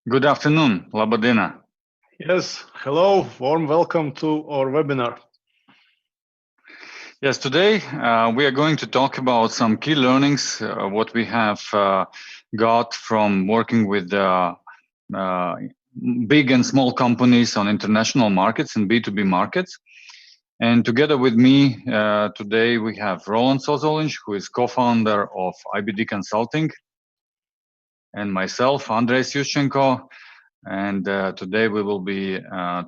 Good afternoon, laba diena. Yes, hello, warm welcome to our webinar. Yes, today we are going to talk about some key learnings, what we have got from working with big and small companies on international markets and B2B markets. And together with me today, we have Roland Sozolinj, who is co-founder of IBD Consulting, and myself, Andres Yushchenko. And today we will be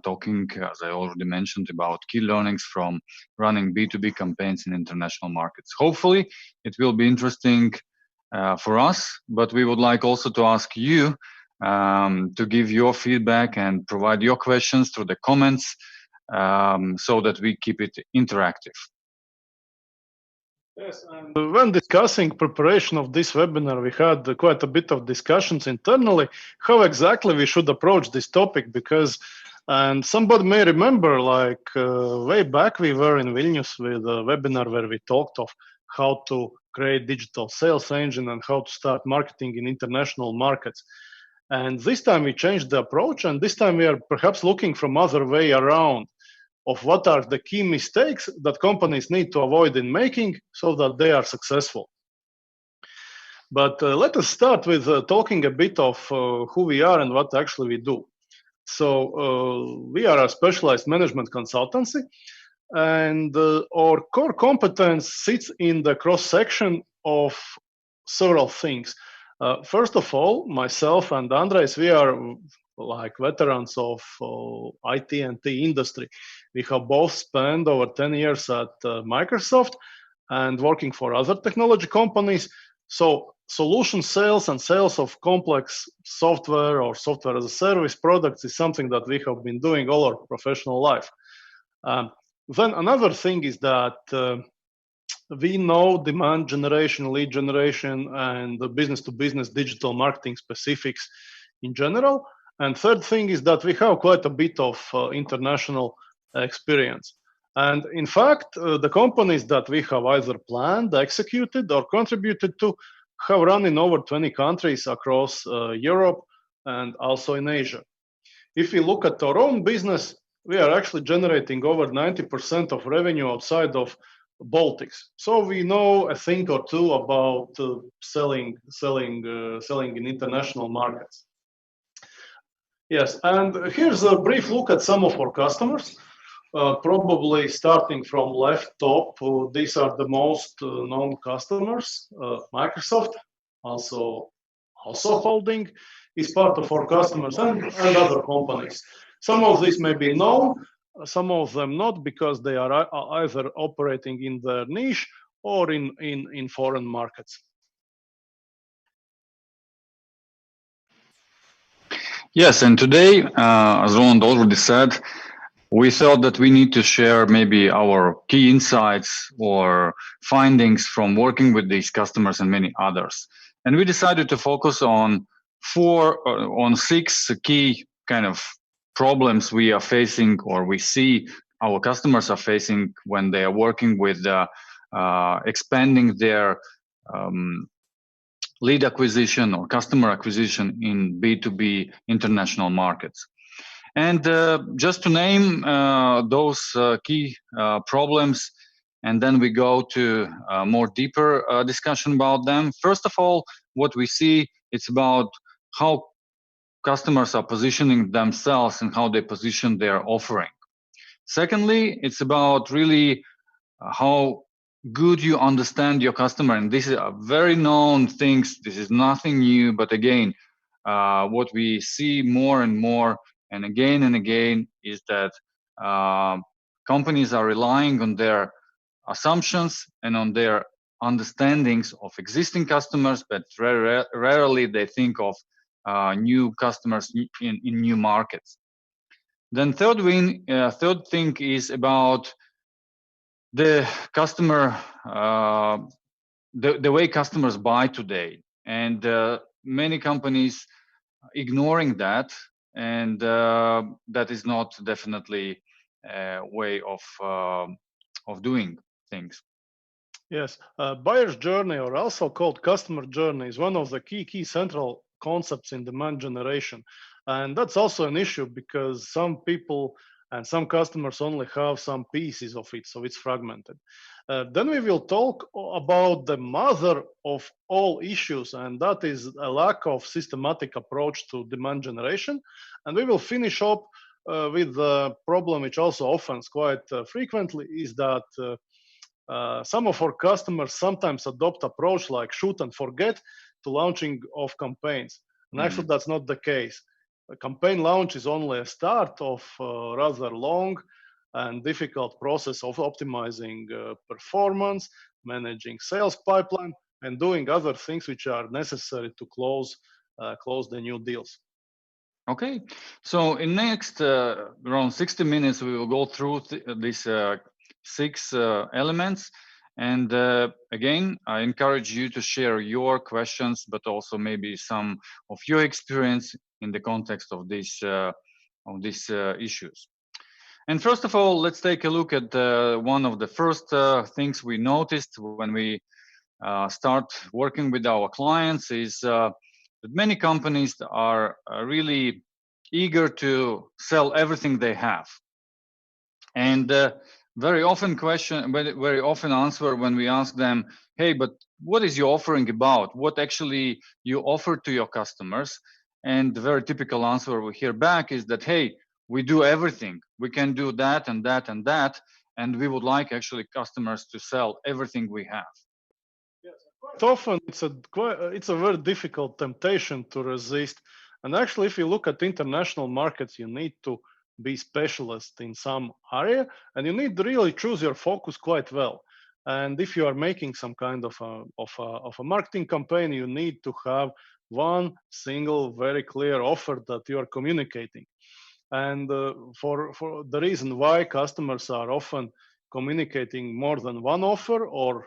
talking, as I already mentioned, about key learnings from running B2B campaigns in international markets. Hopefully, it will be interesting for us, but we would like also to ask you to give your feedback and provide your questions through the comments so that we keep it interactive. Yes, and when discussing preparation of this webinar, we had quite a bit of discussions internally how exactly we should approach this topic, because and somebody may remember like way back we were in Vilnius with a webinar where we talked of how to create digital sales engine and how to start marketing in international markets. And this time we changed the approach, and this time we are perhaps looking from other way around of what are the key mistakes that companies need to avoid in making so that they are successful. But let us start with talking a bit of who we are and what actually we do. So we are a specialized management consultancy, and our core competence sits in the cross-section of several things. First of all, myself and Andres, we are like veterans of IT and T industry. We have both spent over 10 years at Microsoft and working for other technology companies. So solution sales and sales of complex software or software as a service products is something that we have been doing all our professional life. Then another thing is that we know demand generation, lead generation, and the business-to-business digital marketing specifics in general. And third thing is that we have quite a bit of international experience. And in fact, the companies that we have either planned, executed, or contributed to have run in over 20 countries across Europe and also in Asia. If we look at our own business, we are actually generating over 90% of revenue outside of Baltics. So we know a thing or two about selling in international markets. Yes, and here's a brief look at some of our customers. Probably starting from left top, these are the most known customers. Microsoft, also holding, is part of our customers and other companies. Some of these may be known, some of them not, because they are either operating in their niche or in foreign markets. Yes, and today, as Roland already said, we thought that we need to share maybe our key insights or findings from working with these customers and many others. And we decided to focus on six key kind of problems we are facing or we see our customers are facing when they are working with expanding their lead acquisition or customer acquisition in B2B international markets. And just to name those key problems, and then we go to a more deeper discussion about them. First of all, what we see, it's about how customers are positioning themselves and how they position their offering. Secondly, it's about really how good you understand your customer, and this is a very known things. This is nothing new, but again, what we see more and more and again is that companies are relying on their assumptions and on their understandings of existing customers, but rarely they think of new customers in new markets. Then third thing is about the customer, the way customers buy today, and many companies ignoring that, and that is not definitely a way of doing things. Yes, buyer's journey, or also called customer journey, is one of the key central concepts in demand generation. And that's also an issue because some people and some customers only have some pieces of it, so it's fragmented. Then we will talk about the mother of all issues, and that is a lack of systematic approach to demand generation. And we will finish up with the problem which also offends quite frequently is that some of our customers sometimes adopt approach like shoot and forget to launching of campaigns. And actually that's not the case. A campaign launch is only a start of a rather long and difficult process of optimizing performance, managing sales pipeline, and doing other things which are necessary to close the new deals. Okay, so in next around 60 minutes, we will go through these 6 elements. And again, I encourage you to share your questions, but also maybe some of your experience in the context of these issues. And first of all, let's take a look at one of the first things we noticed when we start working with our clients is that many companies are really eager to sell everything they have. And very often answer when we ask them, hey, but what is your offering about? What actually you offer to your customers? And the very typical answer we hear back is that, hey, we do everything. We can do that and that and that. And we would like actually customers to sell everything we have. Yes, quite often it's a very difficult temptation to resist. And actually, if you look at international markets, you need to be specialist in some area, and you need to really choose your focus quite well. And if you are making some kind of a marketing campaign, you need to have one single, very clear offer that you are communicating. And for the reason why customers are often communicating more than one offer or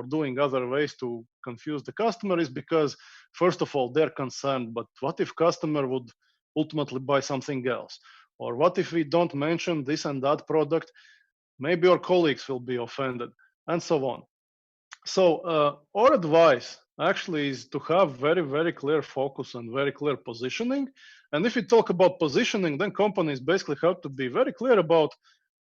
doing other ways to confuse the customer is because, first of all, they're concerned, but what if customer would ultimately buy something else? Or what if we don't mention this and that product? Maybe our colleagues will be offended, and so on. So our advice actually is to have very, very clear focus and very clear positioning. And if we talk about positioning, then companies basically have to be very clear about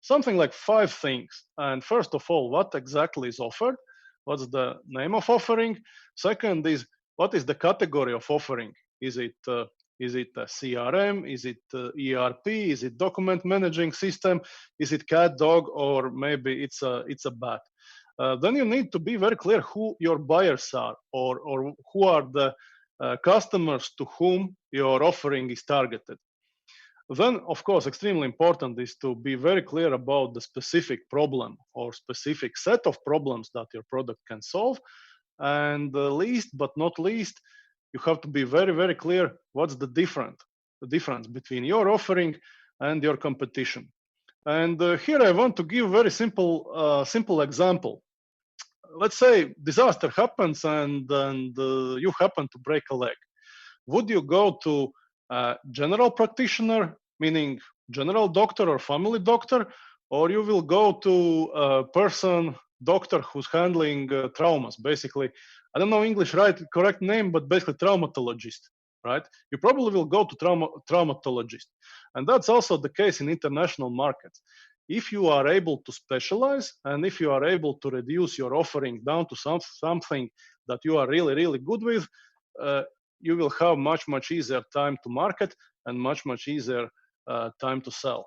something like 5 things. And first of all, what exactly is offered? What's the name of offering? Second is, what is the category of offering? Is it a CRM? Is it ERP? Is it document managing system? Is it cat, dog, or maybe it's a bat? Then you need to be very clear who your buyers are, or who are the customers to whom your offering is targeted. Then, of course, extremely important is to be very clear about the specific problem or specific set of problems that your product can solve. And least but not least, you have to be very, very clear what's the difference between your offering and your competition. And here I want to give a very simple example. Let's say disaster happens and you happen to break a leg. Would you go to a general practitioner, meaning general doctor or family doctor, or you will go to a doctor who's handling traumas? Basically, I don't know English correct name, but basically traumatologist, right? You probably will go to traumatologist. And that's also the case in international markets. If you are able to specialize and if you are able to reduce your offering down to something that you are really, really good with, you will have much easier time to market and much easier time to sell.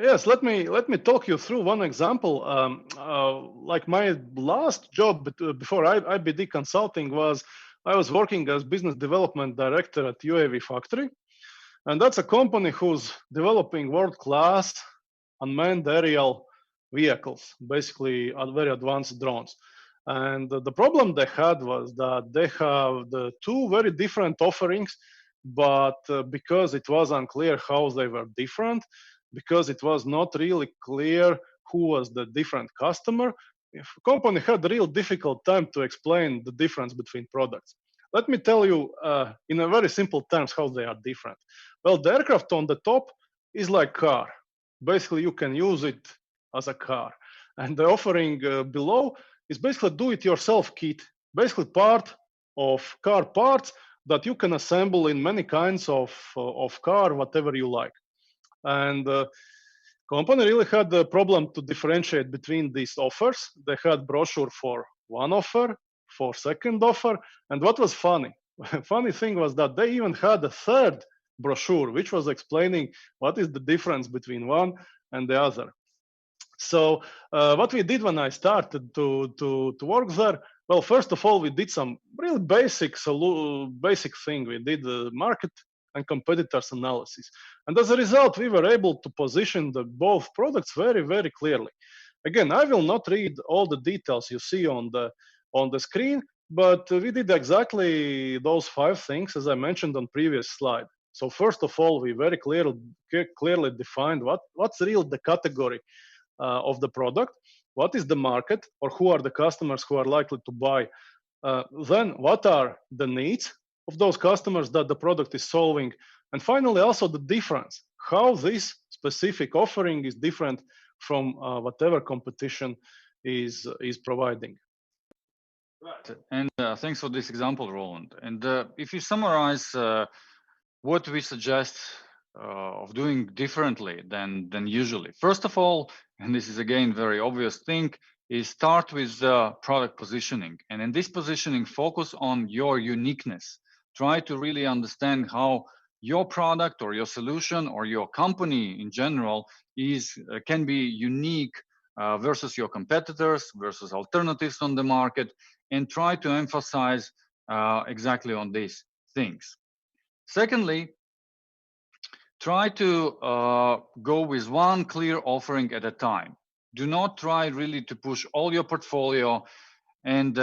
Yes, let me talk you through one example. Like my last job before IBD Consulting was, I was working as business development director at UAV Factory, and that's a company who's developing world-class unmanned aerial vehicles, basically very advanced drones. And the problem they had was that they have the 2 very different offerings, but because it was unclear how they were different, because it was not really clear who was the different customer, the company had a real difficult time to explain the difference between products. Let me tell you in a very simple terms how they are different. Well, the aircraft on the top is like car. Basically, you can use it as a car. And the offering below is basically do-it-yourself kit, basically part of car parts that you can assemble in many kinds of car, whatever you like. And company really had a problem to differentiate between these offers. They had brochure for one offer, for second offer, and what was funny? Funny thing was that they even had a third brochure, which was explaining what is the difference between one and the other. So what we did when I started to work there, well, first of all, we did some really basic thing. We did the market and competitors analysis. And as a result, we were able to position the both products very, very clearly. Again, I will not read all the details you see on the screen, but we did exactly those 5 things as I mentioned on previous slide. So first of all, we very clearly defined what's really the category of the product, what is the market, or who are the customers who are likely to buy. Then what are the needs of those customers that the product is solving, and finally also the difference, how this specific offering is different from whatever competition is providing. Right. And thanks for this example, Roland. And if you summarize what we suggest of doing differently than usually, first of all, and this is again very obvious thing, is start with product positioning. And in this positioning, focus on your uniqueness. Try to really understand how your product or your solution or your company in general can be unique versus your competitors, versus alternatives on the market, and try to emphasize exactly on these things. Secondly, try to go with one clear offering at a time. Do not try really to push all your portfolio and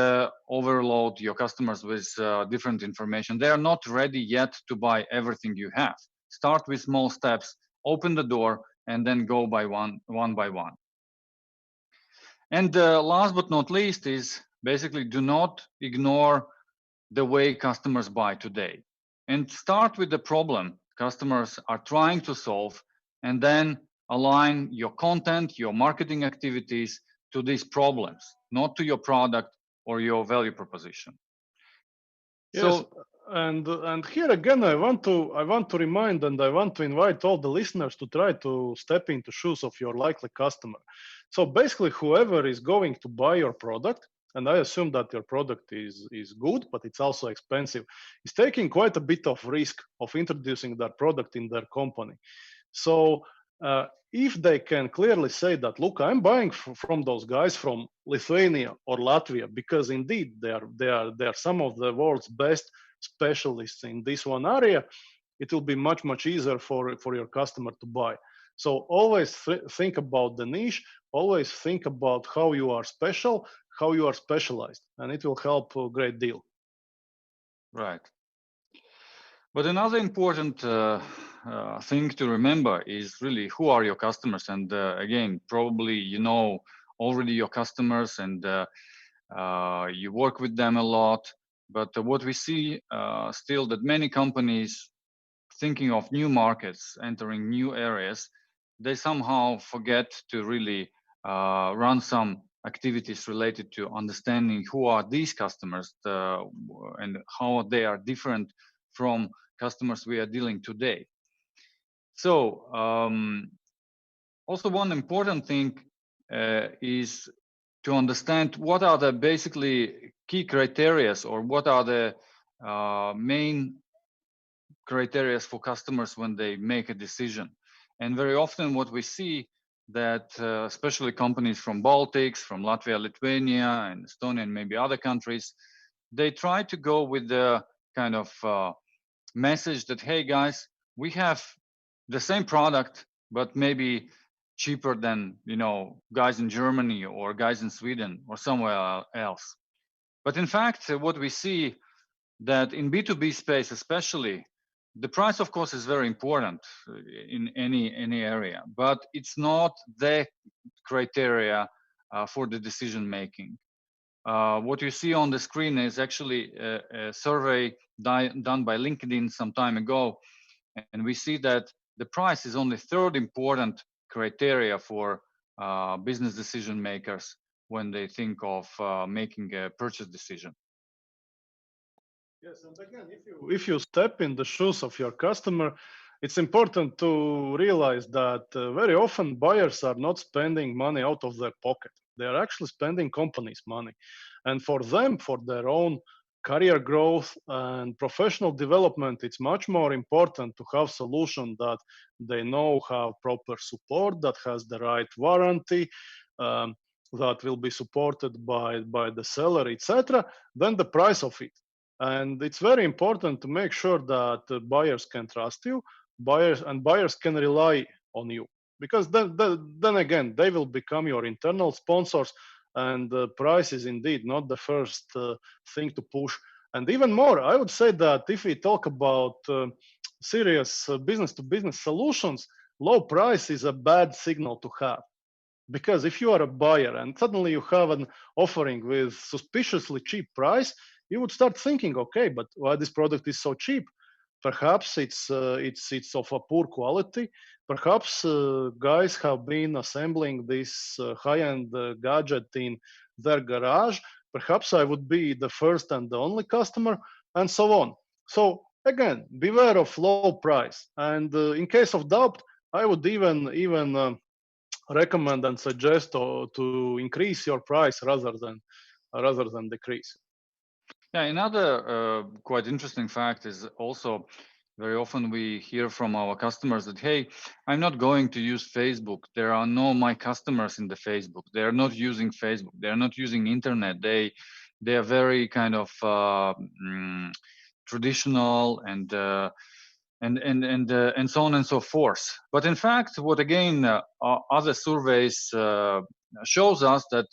overload your customers with different information. They are not ready yet to buy everything you have. Start with small steps, open the door, and then go by one by one. And last but not least is basically do not ignore the way customers buy today. And start with the problem customers are trying to solve, and then align your content, your marketing activities to these problems, not to your product or your value proposition. Yes, so, and here again, I want to remind and I want to invite all the listeners to try to step into shoes of your likely customer. So basically, whoever is going to buy your product, and I assume that your product is good, but it's also expensive, is taking quite a bit of risk of introducing that product in their company. So if they can clearly say that, look, I'm buying from those guys from Lithuania or Latvia, because indeed they are some of the world's best specialists in this one area, it will be much easier for your customer to buy. So always think about the niche, always think about how you are special, how you are specialized, and it will help a great deal. Right. But another important thing to remember is really who are your customers. And again, probably you know already your customers and you work with them a lot. But what we see still that many companies thinking of new markets, entering new areas, they somehow forget to really run some activities related to understanding who are these customers and how they are different from customers we are dealing today. So also one important thing is to understand what are the basically key criteria or what are the main criteria for customers when they make a decision. And very often what we see that especially companies from Baltics, from Latvia, Lithuania, and Estonia, and maybe other countries, they try to go with the kind of message that, hey guys, we have the same product, but maybe cheaper than, you know, guys in Germany or guys in Sweden or somewhere else. But in fact, what we see that in B2B space, especially, the price, of course, is very important in any area, but it's not the criteria for the decision making. What you see on the screen is actually a survey done by LinkedIn some time ago, and we see that the price is only third important criteria for business decision makers when they think of making a purchase decision. Yes, and again, if you step in the shoes of your customer, it's important to realize that very often buyers are not spending money out of their pocket. They are actually spending companies' money. And for them, for their own career growth and professional development, it's much more important to have solution that they know have proper support, that has the right warranty, that will be supported by the seller, etc., than the price of it. And it's very important to make sure that buyers can trust you, buyers can rely on you, because then again they will become your internal sponsors, and the price is indeed not the first thing to push. And even more, I would say that if we talk about serious business to business solutions, low price is a bad signal to have. Because if you are a buyer and suddenly you have an offering with suspiciously cheap price, you would start thinking, okay, but why this product is so cheap? Perhaps it's of a poor quality. Perhaps guys have been assembling this high-end gadget in their garage. Perhaps I would be the first and the only customer, and so on. So again, beware of low price. And in case of doubt, I would even recommend and suggest to increase your price rather than decrease. Yeah, another quite interesting fact is also very often we hear from our customers that, hey, I'm not going to use Facebook. There are no my customers in the Facebook. They're not using Facebook. They're not using internet. They are very kind of traditional and so on and so forth. But in fact, what again other surveys shows us that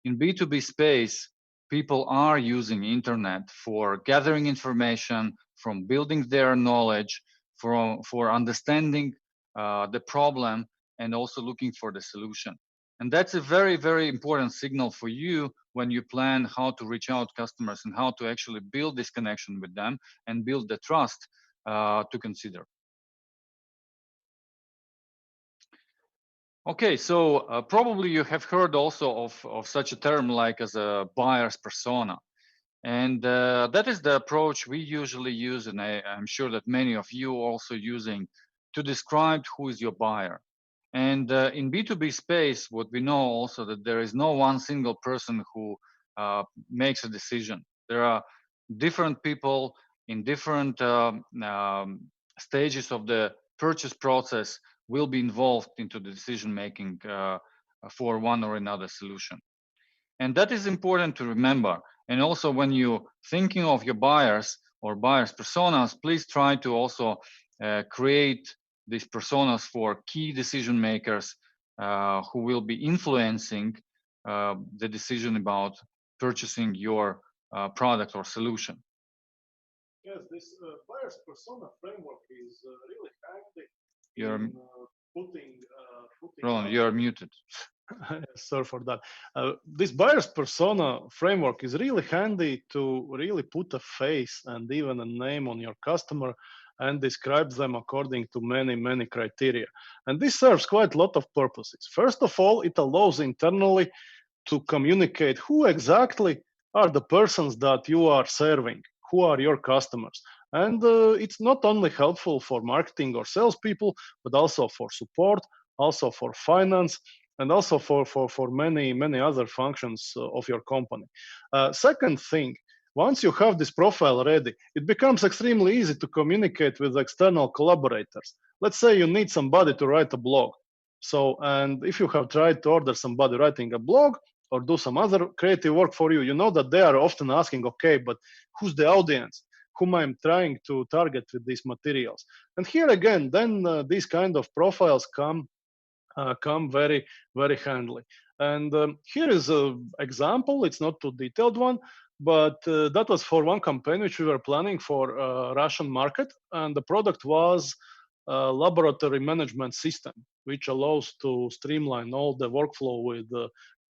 in B2B space, people are using internet for gathering information, from building their knowledge, for understanding the problem, and also looking for the solution. And that's a very, very important signal for you when you plan how to reach out customers and how to actually build this connection with them and build the trust to consider. Okay, so probably you have heard also of such a term like as a buyer's persona. And that is the approach we usually use, and I'm sure that many of you are also using to describe who is your buyer. And in B2B space, what we know also that there is no one single person who makes a decision. There are different people in different stages of the purchase process will be involved into the decision making for one or another solution. And that is important to remember. And also when you're thinking of your buyers or buyers personas, please try to also create these personas for key decision makers who will be influencing the decision about purchasing your product or solution. Yes, this buyer's persona framework is really handy. You're putting Roland, you're muted. Sorry for that. This buyer's persona framework is really handy to really put a face and even a name on your customer and describe them according to many criteria. And this serves quite a lot of purposes. First of all, it allows internally to communicate who exactly are the persons that you are serving, who are your customers. And it's not only helpful for marketing or salespeople, but also for support, also for finance, and also for many other functions of your company. Second thing, once you have this profile ready, it becomes extremely easy to communicate with external collaborators. Let's say you need somebody to write a blog. So, and if you have tried to order somebody writing a blog or do some other creative work for you, you know that they are often asking, okay, but who's the audience? Whom I'm trying to target with these materials? And here again, then these kind of profiles come very handily. And here is an example. It's not too detailed one, but that was for one campaign which we were planning for Russian market, and the product was a laboratory management system, which allows to streamline all the workflow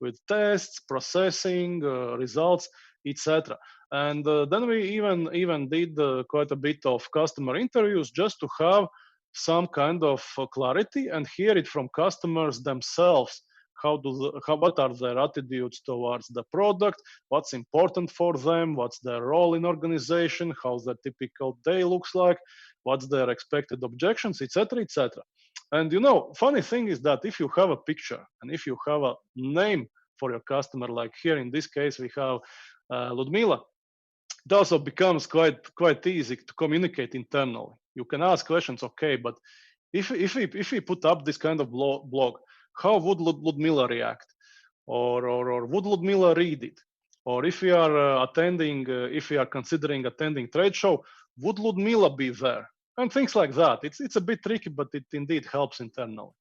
with tests, processing, results, etc. And then we even did quite a bit of customer interviews just to have some kind of clarity and hear it from customers themselves what are their attitudes towards the product, what's important for them, what's their role in organization, how the typical day looks like, what's their expected objections, etc., etc. And funny thing is that if you have a picture and if you have a name for your customer, like here in this case we have Ludmila, it also becomes quite easy to communicate internally. You can ask questions, okay, but if we put up this kind of blog, how would Ludmila react, or would Ludmila read it, or if we are if we are considering attending trade show, would Ludmila be there, and things like that. It's a bit tricky, but it indeed helps internally.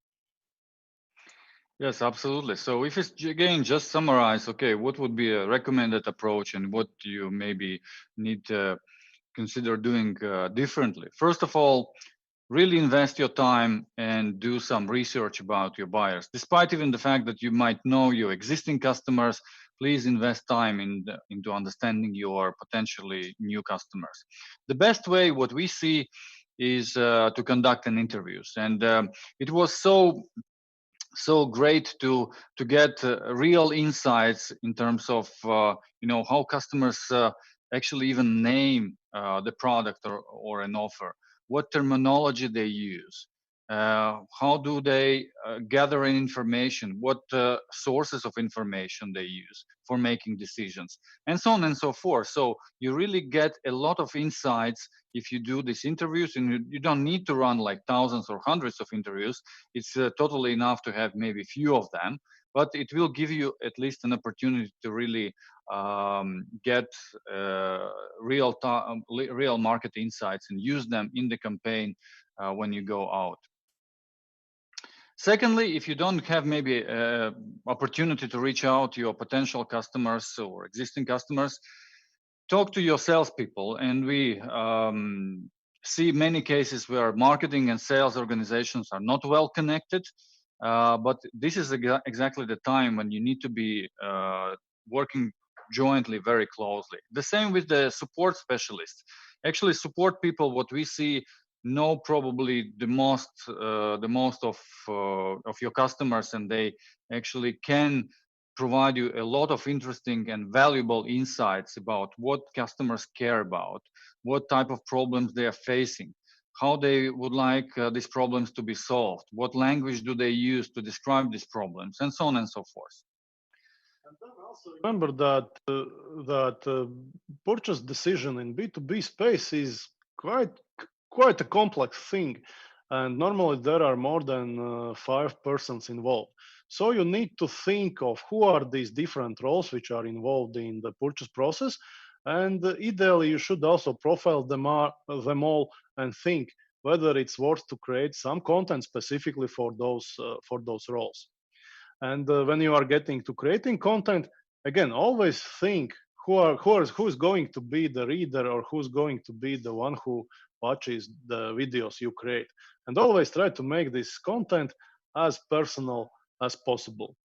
Yes, absolutely. So if it's again just summarize, okay, what would be a recommended approach and what you maybe need to consider doing differently. First of all, really invest your time and do some research about your buyers. Despite even the fact that you might know your existing customers, please invest time into understanding your potentially new customers. The best way, what we see, is to conduct an interviews. And it was so great to get real insights in terms of how customers actually even name the product or an offer, what terminology they use, how do they gather information, what sources of information they use for making decisions, and so on and so forth. So you really get a lot of insights if you do these interviews, and you don't need to run like thousands or hundreds of interviews. It's totally enough to have maybe few of them, but it will give you at least an opportunity to really get real market insights and use them in the campaign when you go out. Secondly, if you don't have maybe opportunity to reach out to your potential customers or existing customers, talk to your salespeople. And we see many cases where marketing and sales organizations are not well connected, but this is exactly the time when you need to be working jointly very closely. The same with the support specialists. Actually, support people, what we see, know probably the most of your customers, and they actually can provide you a lot of interesting and valuable insights about what customers care about, what type of problems they are facing, how they would like these problems to be solved, what language do they use to describe these problems, and so on and so forth. And then also remember that purchase decision in B2B space is quite a complex thing, and normally there are more than 5 persons involved. So you need to think of who are these different roles which are involved in the purchase process, and ideally you should also profile them all and think whether it's worth to create some content specifically for those roles. And when you are getting to creating content, again, always think who's going to be the reader, or who's going to be the one who watches the videos you create, and always try to make this content as personal as possible.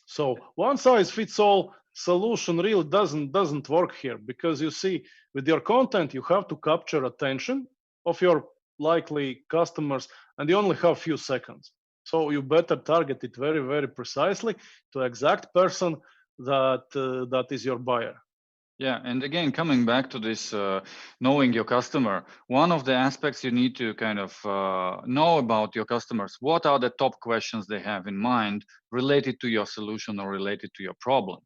So one size fits all solution really doesn't work here, because you see, with your content you have to capture attention of your likely customers, and you only have few seconds. So you better target it very, very precisely to exact person that is your buyer. Yeah, and again, coming back to this knowing your customer, one of the aspects you need to kind of know about your customers, what are the top questions they have in mind related to your solution or related to your problem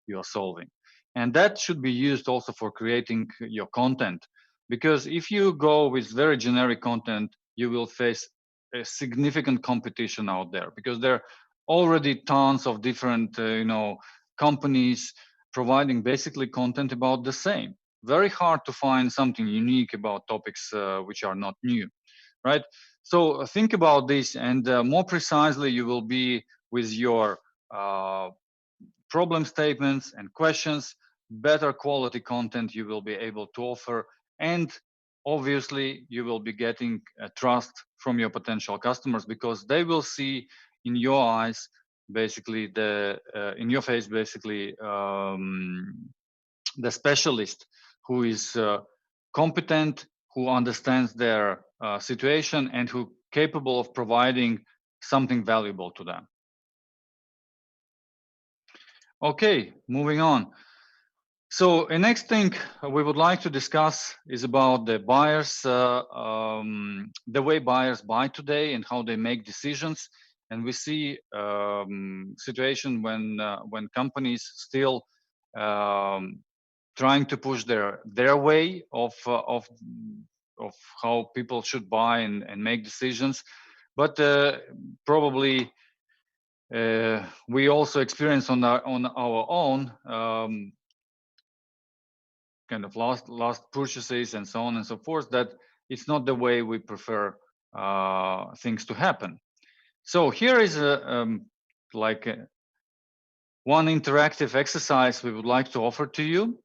you are solving. And that should be used also for creating your content. Because if you go with very generic content, you will face a significant competition out there, because there are already tons of different companies providing basically content about the same. Very hard to find something unique about topics which are not new, right? So think about this, and more precisely you will be with your problem statements and questions. Better quality content you will be able to offer, and obviously you will be getting trust from your potential customers, because they will see in your eyes basically in your face basically the specialist who is competent, who understands their situation, and who capable of providing something valuable to them. Okay, moving on. So the next thing we would like to discuss is about the buyers, the way buyers buy today and how they make decisions. And we see situation when companies still trying to push their way of how people should buy and make decisions, but probably we also experience on our own kind of last purchases and so on and so forth, that it's not the way we prefer things to happen. So here is one interactive exercise we would like to offer to you.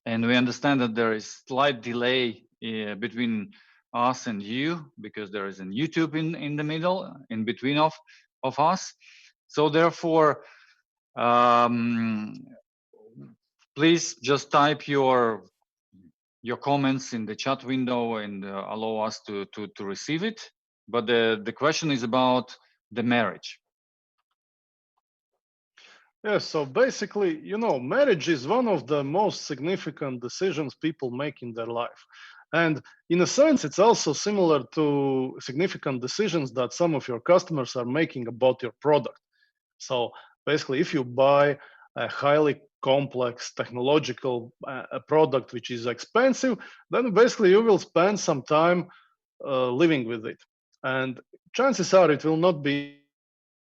And we understand that there is slight delay between us and you, because there is a YouTube in the middle, in between of us. So therefore, please just type your comments in the chat window and allow us to receive it. But the question is about the marriage. Yes, so basically, marriage is one of the most significant decisions people make in their life. And in a sense, it's also similar to significant decisions that some of your customers are making about your product. So basically, if you buy a highly complex technological product which is expensive, then basically you will spend some time living with it. And chances are it will not be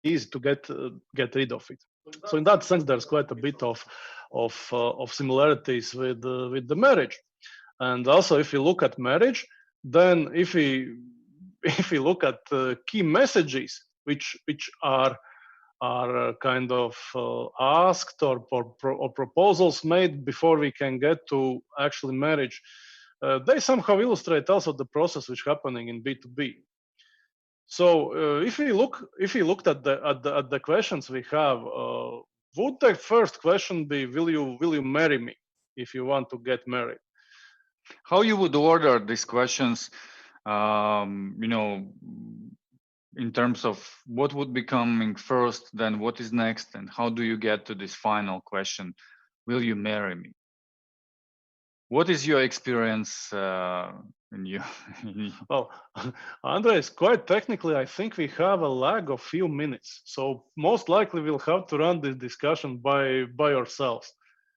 easy to get rid of it. So in that sense, there's quite a bit of similarities with the marriage. And also, if you look at marriage, then if we look at key messages which are kind of asked or proposals made before we can get to actually marriage, they somehow illustrate also the process which happening in B2B. So if we looked at the questions we have, would the first question be, will you marry me if you want to get married? How you would order these questions, in terms of what would be coming first, then what is next, and how do you get to this final question, will you marry me? What is your experience in you? Well, Andres, quite technically, I think we have a lag of few minutes. So most likely we'll have to run this discussion by ourselves.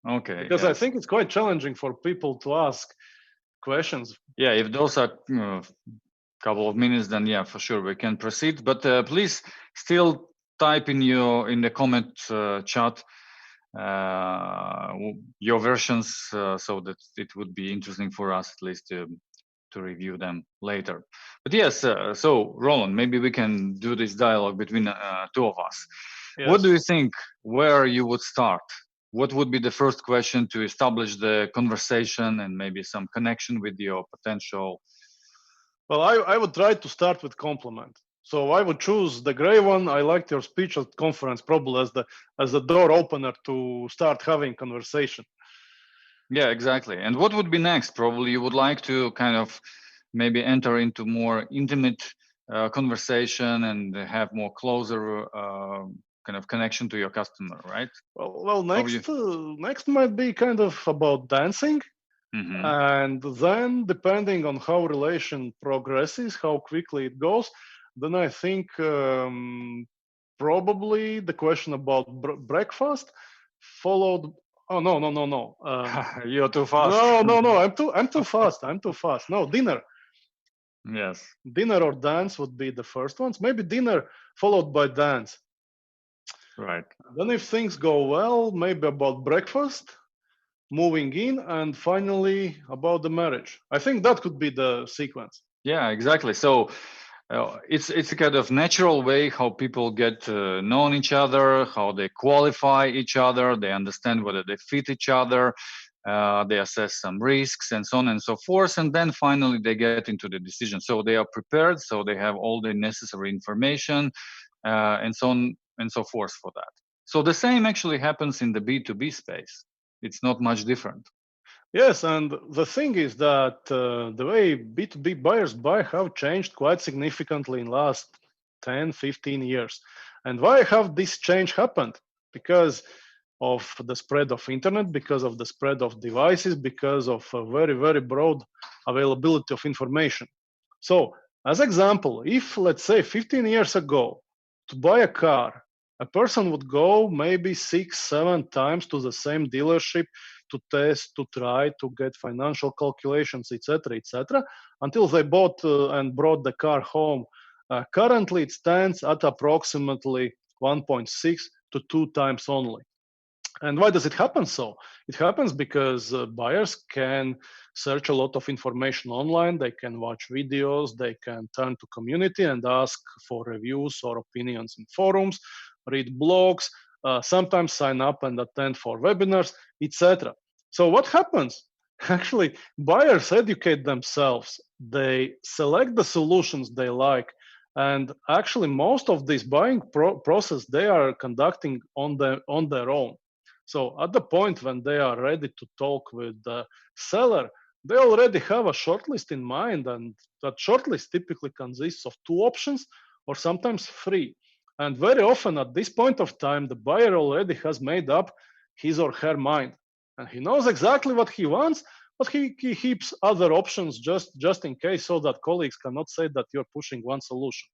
Okay. Because yes. I think it's quite challenging for people to ask questions. Yeah, if those are couple of minutes, then yeah, for sure we can proceed. But please still type in the comment chat your versions, so that it would be interesting for us at least to review them later. But yes, so Roland, maybe we can do this dialogue between two of us. Yes. What do you think, where you would start? What would be the first question to establish the conversation and maybe some connection with your potential? Well, I would try to start with compliment. So I would choose the gray one. I liked your speech at conference probably as the door opener to start having conversation. Yeah, exactly. And what would be next? Probably you would like to kind of maybe enter into more intimate conversation and have more closer kind of connection to your customer, right? Well, next might be kind of about dancing. Mm-hmm. And then depending on how relation progresses, how quickly it goes, then I think probably the question about breakfast followed. Oh no! You're too fast. No! I'm too fast. I'm too fast. No, dinner. Yes. Dinner or dance would be the first ones. Maybe dinner followed by dance. Right. Then if things go well, maybe about breakfast, moving in, and finally about the marriage. I think that could be the sequence. Yeah, exactly. So it's a kind of natural way how people get to know each other, how they qualify each other, they understand whether they fit each other, they assess some risks and so on and so forth, and then finally they get into the decision. So they are prepared, so they have all the necessary information and so on and so forth for that. So the same actually happens in the B2B space. It's not much different. Yes, and the thing is that the way B2B buyers buy have changed quite significantly in last 10, 15 years. And why have this change happened? Because of the spread of internet, because of the spread of devices, because of a very, very broad availability of information. So as example, if let's say 15 years ago, to buy a car, a person would go maybe 6-7 times to the same dealership to test, to try, to get financial calculations, etc., until they bought and brought the car home. Currently, it stands at approximately 1.6 to 2 times only. And why does it happen so? It happens because buyers can search a lot of information online, they can watch videos, they can turn to community and ask for reviews or opinions in forums, read blogs, sometimes sign up and attend for webinars, etc. So what happens? Actually, buyers educate themselves, they select the solutions they like, and actually most of this buying process they are conducting on their own. So at the point when they are ready to talk with the seller, they already have a shortlist in mind, and that shortlist typically consists of 2 options or sometimes 3. And very often at this point of time, the buyer already has made up his or her mind, and he knows exactly what he wants, but he keeps other options just in case, so that colleagues cannot say that you're pushing one solution.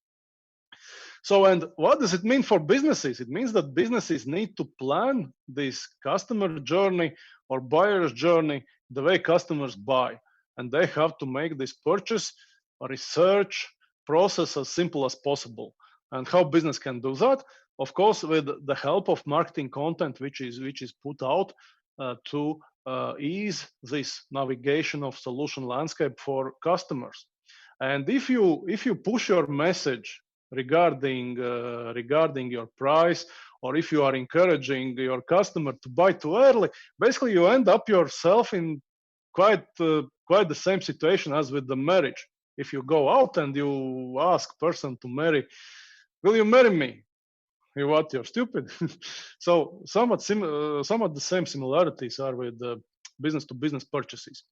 So, and what does it mean for businesses? It means that businesses need to plan this customer journey or buyer's journey the way customers buy. And they have to make this purchase or research process as simple as possible. And how business can do that? Of course, with the help of marketing content, which is put out to ease this navigation of solution landscape for customers. And if you push your message regarding your price, or if you are encouraging your customer to buy too early, basically you end up yourself in quite the same situation as with the marriage. If you go out and you ask person to marry, will you marry me? You're stupid. So somewhat the same similarities are with business to business purchases.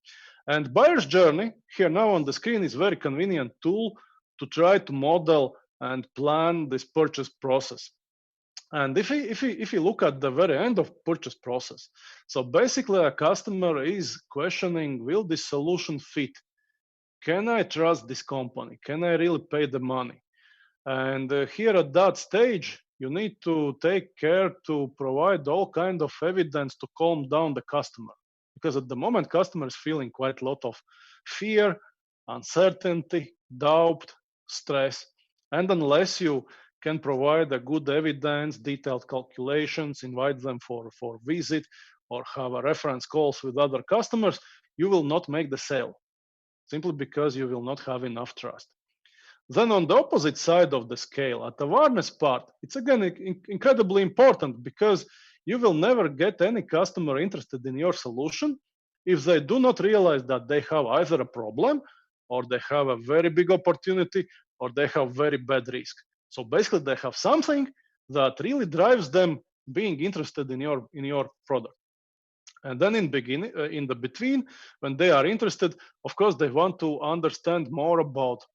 And buyer's journey here now on the screen is very convenient tool to try to model and plan this purchase process. And if you look at the very end of purchase process, so basically a customer is questioning, will this solution fit? Can I trust this company? Can I really pay the money? And here at that stage, you need to take care to provide all kind of evidence to calm down the customer. Because at the moment, customer is feeling quite a lot of fear, uncertainty, doubt, stress. And unless you can provide a good evidence, detailed calculations, invite them for visit, or have a reference calls with other customers, you will not make the sale, simply because you will not have enough trust. Then on the opposite side of the scale, at the awareness part, it's again incredibly important, because you will never get any customer interested in your solution if they do not realize that they have either a problem, or they have a very big opportunity, or they have very bad risk. So basically they have something that really drives them being interested in your product. And then in the between, when they are interested, of course, they want to understand more about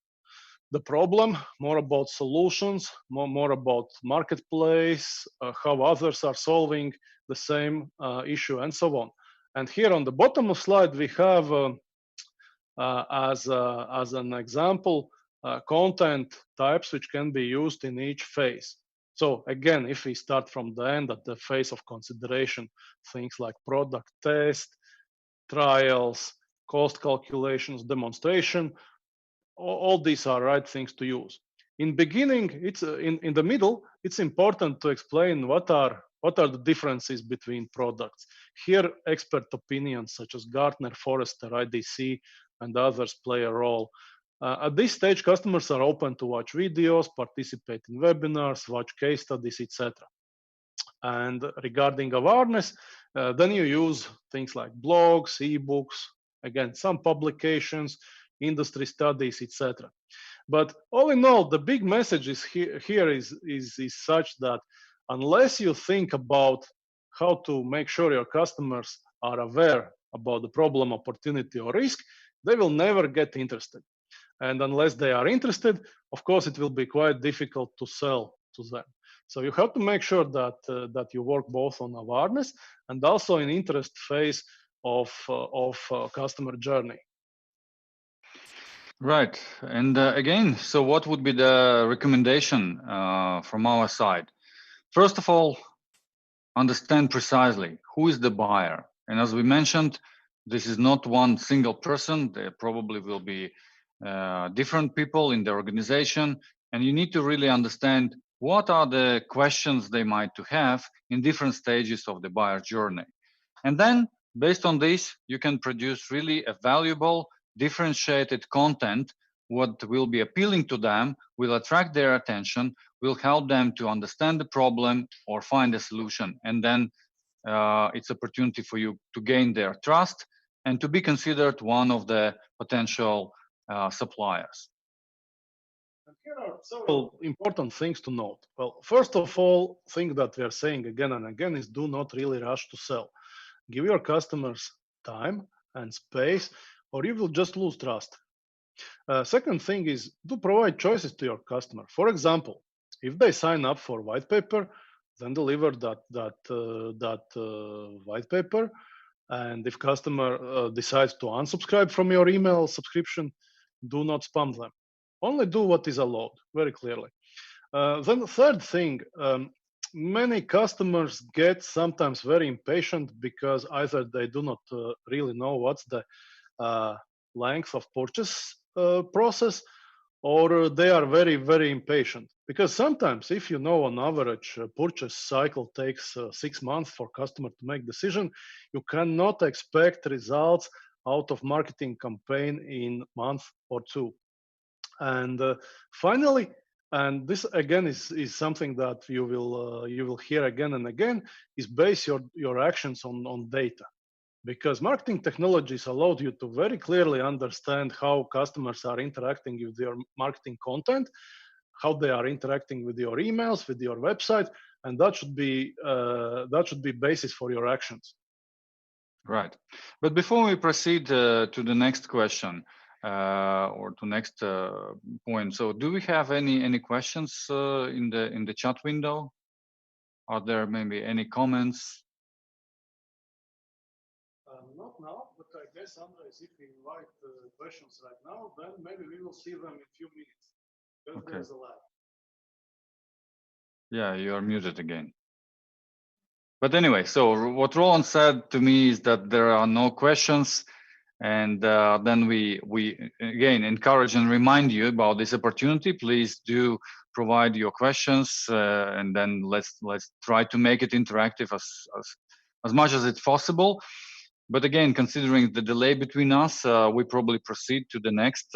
the problem, more about solutions, more about marketplace, how others are solving the same issue, and so on. And here on the bottom of slide, we have as an example content types which can be used in each phase. So again, if we start from the end at the phase of consideration, things like product test, trials, cost calculations, demonstration, all these are right things to use. In beginning, it's in the middle, it's important to explain what are the differences between products. Here, expert opinions such as Gartner, Forrester, IDC, and others play a role. At this stage, customers are open to watch videos, participate in webinars, watch case studies, etc. And regarding awareness, then you use things like blogs, ebooks, again, some publications, industry studies, etc. But all in all, the big message is here is such that unless you think about how to make sure your customers are aware about the problem, opportunity, or risk, they will never get interested. And unless they are interested, of course, it will be quite difficult to sell to them. So you have to make sure that that you work both on awareness and also in interest phase of customer journey. Right. And again, so what would be the recommendation from our side? First of all, understand precisely who is the buyer. And as we mentioned, this is not one single person. There probably will be different people in the organization. And you need to really understand what are the questions they might to have in different stages of the buyer journey. And then based on this, you can produce really a valuable, differentiated content. What will be appealing to them, will attract their attention, will help them to understand the problem or find a solution. And then it's opportunity for you to gain their trust and to be considered one of the potential suppliers. And here are several important things to note. Well, first of all, thing that we are saying again and again is do not really rush to sell. Give your customers time and space, or you will just lose trust. Second thing is do provide choices to your customer. For example, if they sign up for white paper, then deliver that white paper. And if customer decides to unsubscribe from your email subscription, do not spam them. Only do what is allowed, very clearly. Then the third thing, many customers get sometimes very impatient because either they do not really know what's the length of purchase process, or they are very, very impatient. Because sometimes if you know on average purchase cycle takes 6 months for customer to make decision, you cannot expect results out of marketing campaign in month or two. And finally, and this again is something that you will hear again and again, is base your actions on data. Because marketing technologies allowed you to very clearly understand how customers are interacting with your marketing content, how they are interacting with your emails, with your website, and that should be basis for your actions. Right. But before we proceed to the next question or to next point, so do we have any questions in the chat window? Are there maybe any comments? Not now, but I guess, Andres, if we invite questions right now, then maybe we will see them in a few minutes. Because Okay. there's a lag. Yeah, you are muted again. But anyway, so what Roland said to me is that there are no questions. And then we again encourage and remind you about this opportunity. Please do provide your questions, and then let's try to make it interactive as much as it's possible. But again, considering the delay between us, we probably proceed to the next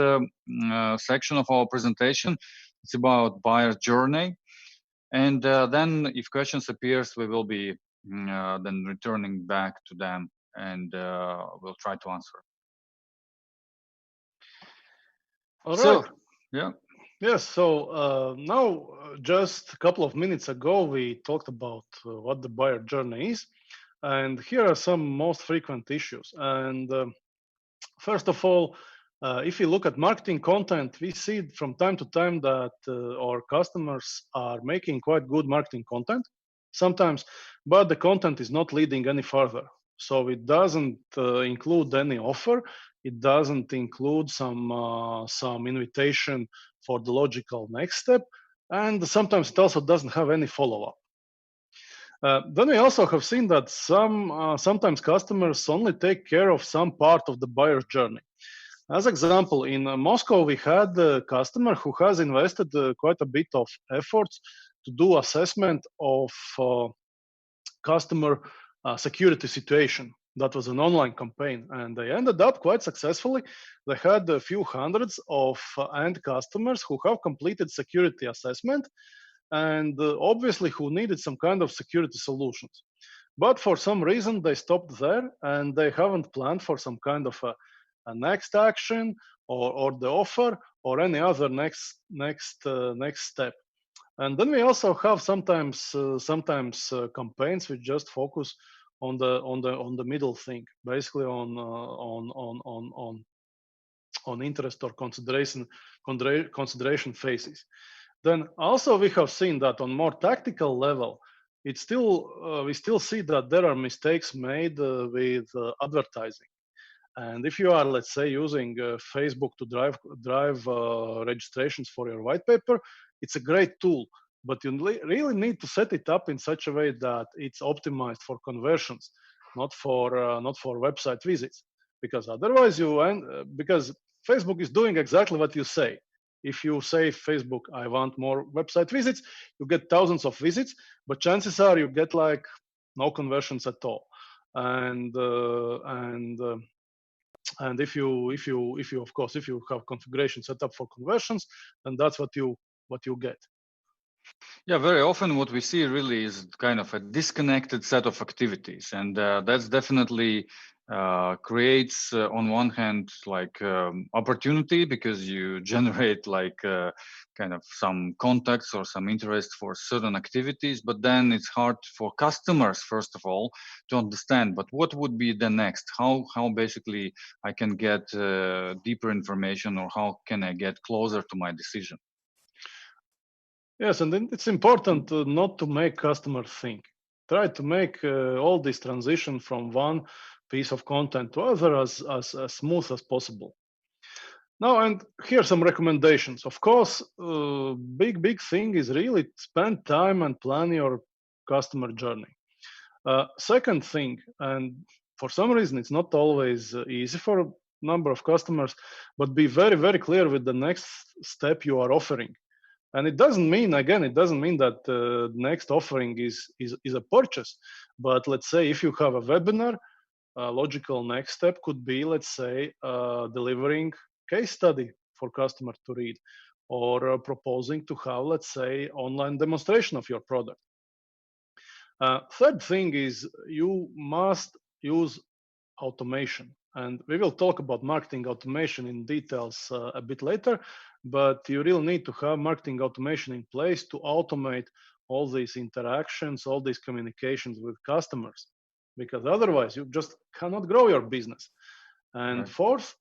section of our presentation. It's about buyer journey. And then if questions appears, we will be then returning back to them, and we'll try to answer. All so, right. Yeah. Yes. So now, just a couple of minutes ago, we talked about what the buyer journey is. And here are some most frequent issues. And first of all, if you look at marketing content, we see from time to time that our customers are making quite good marketing content sometimes, but the content is not leading any further. So it doesn't include any offer. It doesn't include some invitation for the logical next step. And sometimes it also doesn't have any follow-up. Then we also have seen that sometimes customers only take care of some part of the buyer's journey. As example, in Moscow, we had a customer who has invested quite a bit of efforts to do assessment of customer security situation. That was an online campaign, and they ended up quite successfully. They had a few hundreds of end customers who have completed security assessment, and obviously who needed some kind of security solutions. But for some reason they stopped there, and they haven't planned for some kind of a next action or the offer or any other next step. And then we also have sometimes campaigns which just focus on the middle thing, basically on interest or consideration phases. Then also we have seen that on more tactical level, it's still we still see that there are mistakes made with advertising. And if you are, let's say, using Facebook to drive registrations for your white paper, it's a great tool. But you really need to set it up in such a way that it's optimized for conversions, not for website visits, because otherwise because Facebook is doing exactly what you say. If you say Facebook, I want more website visits, you get thousands of visits, but chances are you get like no conversions at all. And if you of course if you have configuration set up for conversions, then that's what you get. Yeah, very often what we see really is kind of a disconnected set of activities, and that's definitely creates on one hand like opportunity, because you generate like kind of some contacts or some interest for certain activities, but then it's hard for customers first of all to understand, but what would be the next, how basically I can get deeper information, or how can I get closer to my decision. Yes, and then it's important not to make customers think. Try to make all this transition from one piece of content to other as smooth as possible. Now, and here are some recommendations. Of course, big thing is really spend time and plan your customer journey. Second thing, and for some reason it's not always easy for a number of customers, but be very clear with the next step you are offering. And it doesn't mean that the next offering is a purchase. But let's say if you have a webinar, a logical next step could be, let's say, delivering case study for customer to read, or proposing to have, let's say, online demonstration of your product. Third thing is you must use automation. And we will talk about marketing automation in details a bit later, but you really need to have marketing automation in place to automate all these interactions, all these communications with customers, because otherwise you just cannot grow your business. And fourth,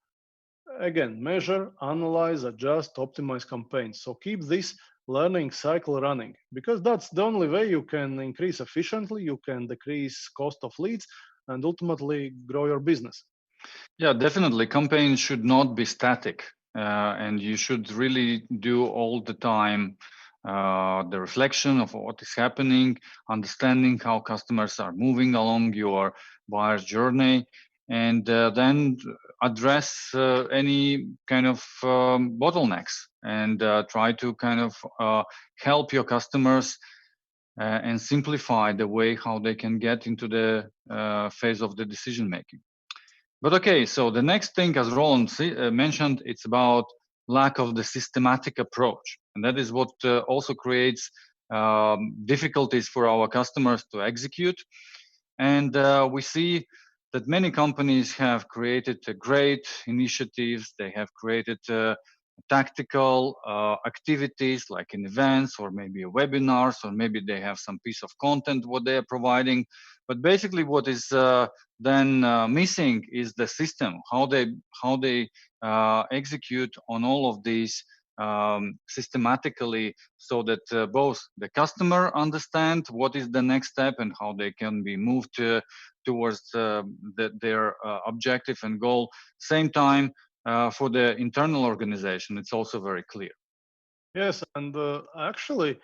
again, measure, analyze, adjust, optimize campaigns. So keep this learning cycle running, because that's the only way you can increase efficiently, you can decrease cost of leads, and ultimately grow your business. Yeah, definitely. Campaigns should not be static, and you should really do all the time the reflection of what is happening, understanding how customers are moving along your buyer's journey, and then address any kind of bottlenecks, and try to kind of help your customers and simplify the way how they can get into the phase of the decision making. But okay, so the next thing, as Roland mentioned, it's about lack of the systematic approach. And that is what also creates difficulties for our customers to execute. And we see that many companies have created great initiatives. They have created tactical activities like in events, or maybe webinars, or maybe they have some piece of content what they are providing. But basically what is then missing is the system, how they execute on all of these systematically, so that both the customer understand what is the next step and how they can be moved towards their objective and goal. Same time, for the internal organization, it's also very clear. Yes, and actually,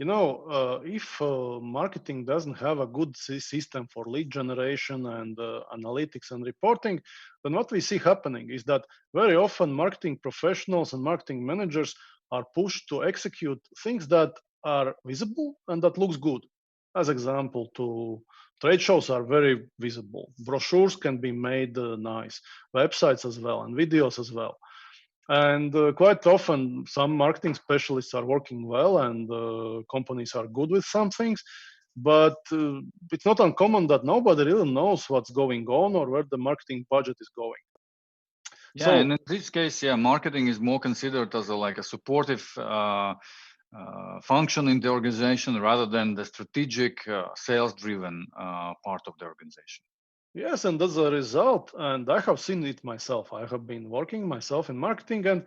if marketing doesn't have a good system for lead generation and analytics and reporting, then what we see happening is that very often marketing professionals and marketing managers are pushed to execute things that are visible and that looks good. As example, trade shows are very visible. Brochures can be made nice, websites as well, and videos as well. And quite often, some marketing specialists are working well, and companies are good with some things. But it's not uncommon that nobody really knows what's going on or where the marketing budget is going. Yeah, so, and in this case, marketing is more considered as a supportive function in the organization, rather than the strategic sales-driven part of the organization. Yes, and as a result, and I have seen it myself, I have been working myself in marketing, and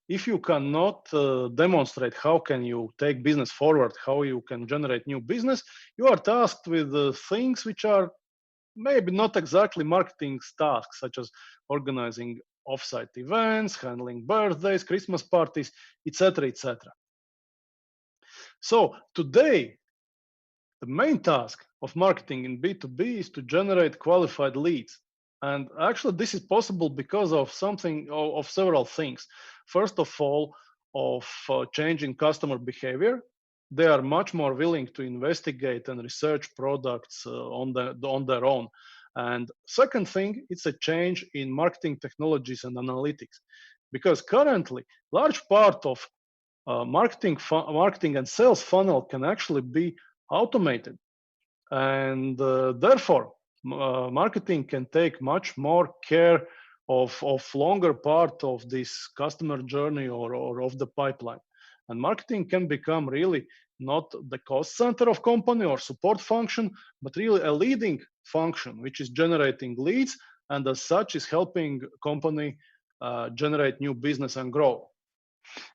if you cannot demonstrate how can you take business forward, how you can generate new business, you are tasked with things which are maybe not exactly marketing tasks, such as organizing offsite events, handling birthdays, Christmas parties, etc., etc. So today, the main task of marketing in B2B is to generate qualified leads. And actually, this is possible because of several things. First of all, of changing customer behavior. They are much more willing to investigate and research products on their own. And second thing, it's a change in marketing technologies and analytics, because currently, large part of marketing and sales funnel can actually be automated, and therefore marketing can take much more care of longer part of this customer journey or of the pipeline. And marketing can become really not the cost center of company or support function, but really a leading function which is generating leads, and as such is helping company generate new business and grow.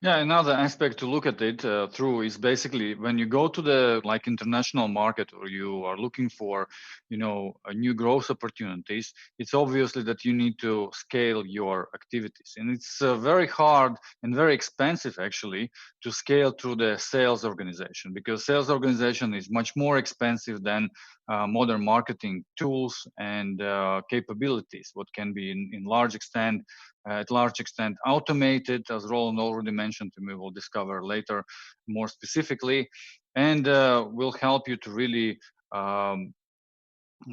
Yeah, another aspect to look at it through is basically when you go to the international market, or you are looking for, new growth opportunities. It's obviously that you need to scale your activities, and it's very hard and very expensive actually to scale through the sales organization, because sales organization is much more expensive than modern marketing tools and capabilities, what can be in large extent automated, as Roland already mentioned, and we will discover later more specifically, and will help you to really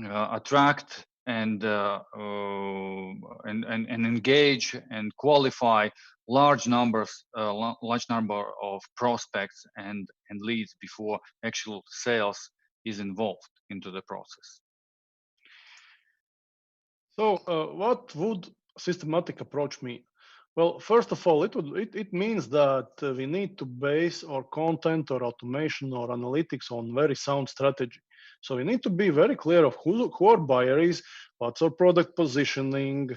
attract and engage and qualify large number of prospects and leads before actual sales is involved into the process. So what would systematic approach mean? Well, first of all, it means that we need to base our content or automation or analytics on very sound strategy. So we need to be very clear of who our buyer is, what's our product positioning,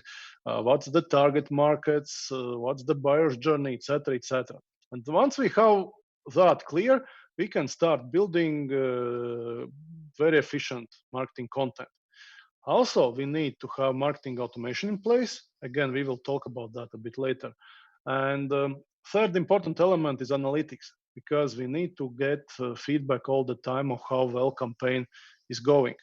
what's the target markets, what's the buyer's journey, etc., etc. And once we have that clear, we can start building very efficient marketing content. Also, we need to have marketing automation in place. Again, we will talk about that a bit later. And third important element is analytics, because we need to get feedback all the time of how well campaign is going.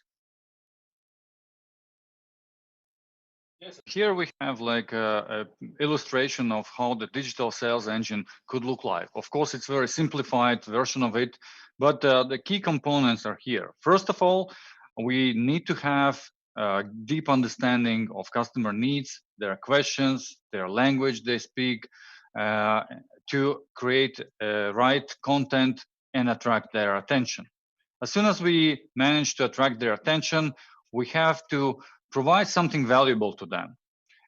Yes, here we have a illustration of how the digital sales engine could look like. Of course, it's a very simplified version of it, but the key components are here. First of all, we need to have a deep understanding of customer needs, their questions, their language they speak, to create right content and attract their attention. As soon as we manage to attract their attention, we have to provide something valuable to them.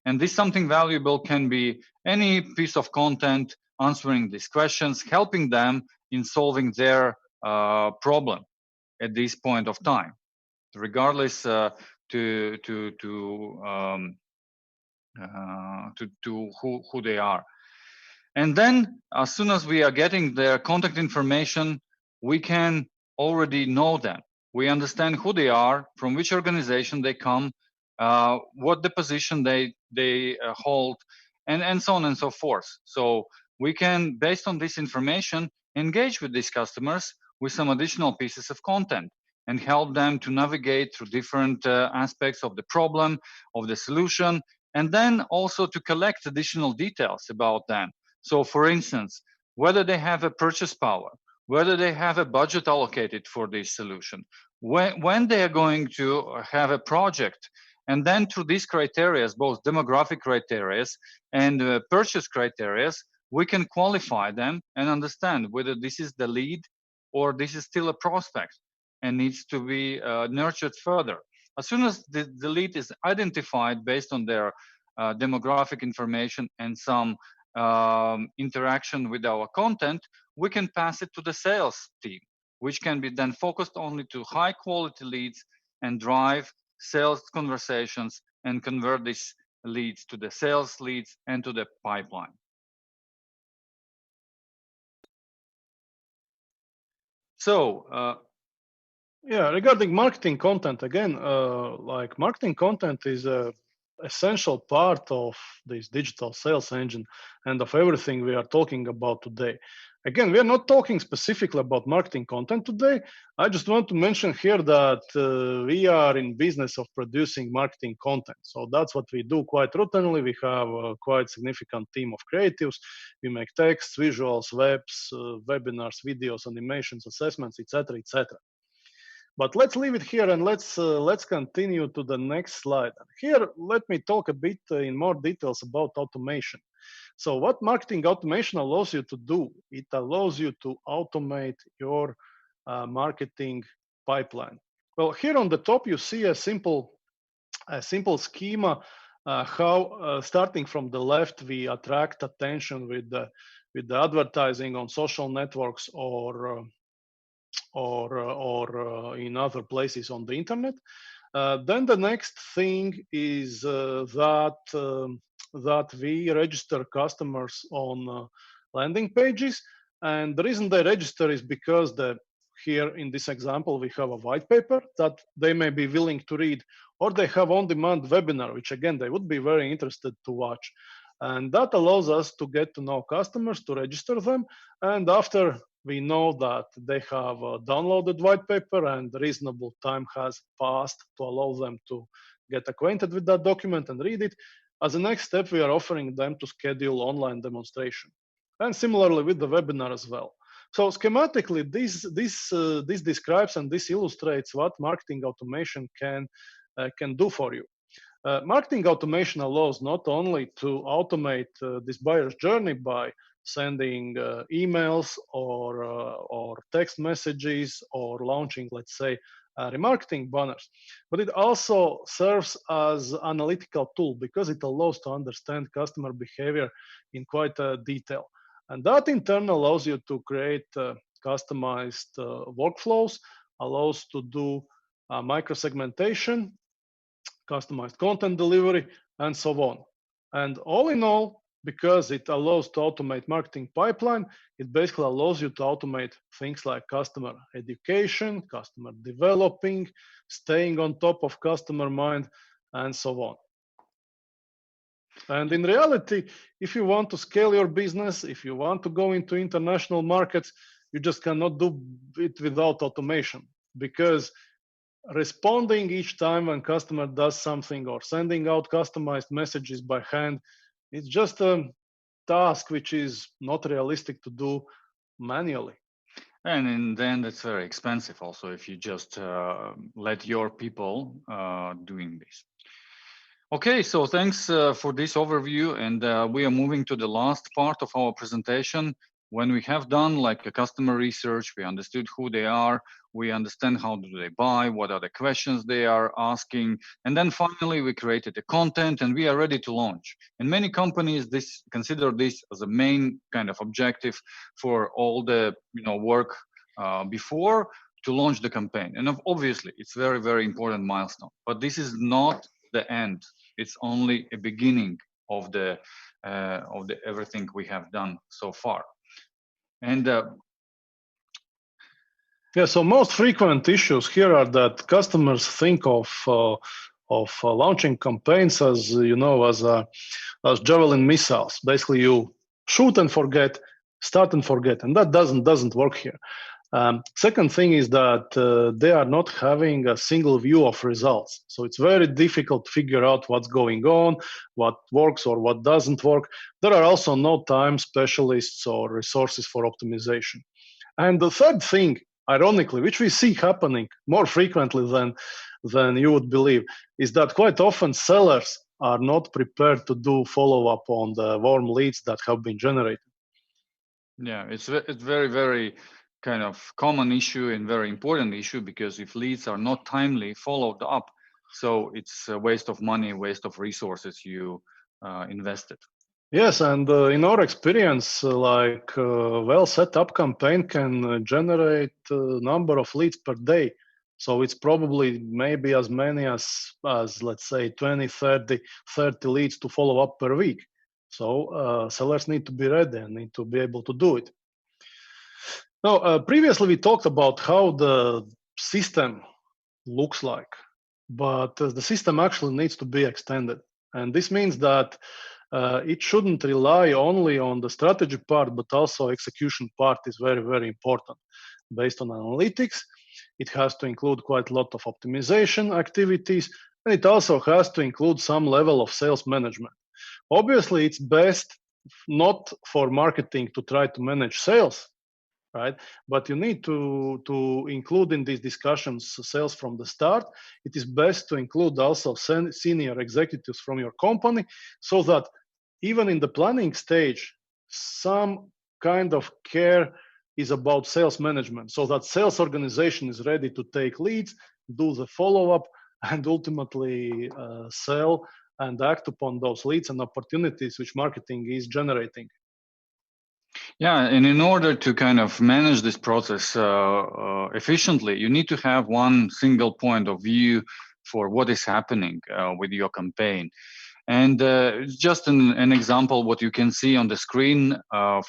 And this something valuable can be any piece of content answering these questions, helping them in solving their problem at this point of time, regardless to who they are. And then as soon as we are getting their contact information, we can already know them. We understand who they are, from which organization they come, what the position they hold, and so on and so forth. So we can, based on this information, engage with these customers with some additional pieces of content and help them to navigate through different aspects of the problem, of the solution, and then also to collect additional details about them. So for instance, whether they have a purchase power, whether they have a budget allocated for this solution, when they are going to have a project. And then through these criteria, both demographic criteria and purchase criteria, we can qualify them and understand whether this is the lead or this is still a prospect and needs to be nurtured further. As soon as the lead is identified based on their demographic information and some interaction with our content, we can pass it to the sales team, which can be then focused only to high quality leads and drive sales conversations and convert these leads to the sales leads and to the pipeline. So, yeah, regarding marketing content, again, like marketing content is a essential part of this digital sales engine and of everything we are talking about today. Again, we are not talking specifically about marketing content today. I just want to mention here that we are in business of producing marketing content. So that's what we do quite routinely. We have a quite significant team of creatives. We make texts, visuals, webs, webinars, videos, animations, assessments, etc., etc. But let's leave it here and let's continue to the next slide. Here, let me talk a bit in more details about automation. So what marketing automation allows you to do? It allows you to automate your marketing pipeline. Well, here on the top, you see a simple schema how starting from the left, we attract attention with the advertising on social networks or in other places on the internet. Then the next thing is that we register customers on landing pages, and the reason they register is because here in this example we have a white paper that they may be willing to read, or they have on-demand webinar, which again they would be very interested to watch. And that allows us to get to know customers, to register them, and after we know that they have downloaded white paper and reasonable time has passed to allow them to get acquainted with that document and read it. As a next step, we are offering them to schedule online demonstration. And similarly with the webinar as well. So schematically, this describes and this illustrates what marketing automation can do for you. Marketing automation allows not only to automate this buyer's journey by sending emails or text messages or launching, let's say, remarketing banners, but it also serves as analytical tool because it allows to understand customer behavior in quite detail. And that in turn allows you to create customized workflows, allows to do micro-segmentation, customized content delivery, and so on. And all in all, because it allows to automate marketing pipeline, it basically allows you to automate things like customer education, customer developing, staying on top of customer mind, and so on. And in reality, if you want to scale your business, if you want to go into international markets, you just cannot do it without automation, because responding each time when customer does something or sending out customized messages by hand, it's just a task which is not realistic to do manually. And in the end, it's very expensive also if you just let your people doing this. Okay, so thanks for this overview, and we are moving to the last part of our presentation. When we have done like a customer research, we understood who they are, we understand how do they buy, what are the questions they are asking, and then finally we created the content and we are ready to launch. And many companies consider this as a main kind of objective for all the work before to launch the campaign. And obviously it's very, very important milestone, but this is not the end. It's only a beginning of the everything we have done so far. And yeah, so most frequent issues here are that customers think of launching campaigns as as javelin missiles. Basically, you shoot and forget, start and forget, and that doesn't work here. Second thing is that they are not having a single view of results. So it's very difficult to figure out what's going on, what works or what doesn't work. There are also no time specialists or resources for optimization. And the third thing, ironically, which we see happening more frequently than you would believe, is that quite often sellers are not prepared to do follow-up on the warm leads that have been generated. Yeah, it's very, very kind of common issue and very important issue, because if leads are not timely followed up, so it's a waste of money, waste of resources you invested. Yes, and in our experience, like well set up campaign can generate a number of leads per day. So it's probably maybe as many as let's say 20, 30 leads to follow up per week. So sellers need to be ready and need to be able to do it. Now, previously we talked about how the system looks like, but the system actually needs to be extended. And this means that it shouldn't rely only on the strategy part, but also execution part is very, very important. Based on analytics, it has to include quite a lot of optimization activities, and it also has to include some level of sales management. Obviously, it's best not for marketing to try to manage sales, right? But you need to include in these discussions sales from the start. It is best to include also senior executives from your company, so that even in the planning stage, some kind of care is about sales management, so that sales organization is ready to take leads, do the follow-up, and ultimately sell and act upon those leads and opportunities which marketing is generating. Yeah, and in order to kind of manage this process efficiently, you need to have one single point of view for what is happening with your campaign. And it's just an example what you can see on the screen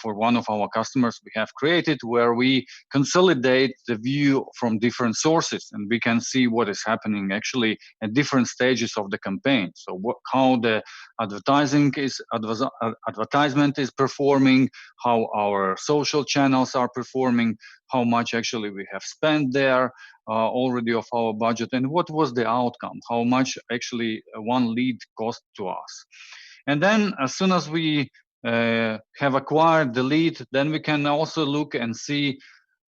for one of our customers we have created, where we consolidate the view from different sources, and we can see what is happening actually at different stages of the campaign. So how the advertisement is performing, how our social channels are performing, how much actually we have spent there already of our budget, and what was the outcome, how much actually one lead cost to us. And then as soon as we have acquired the lead, then we can also look and see,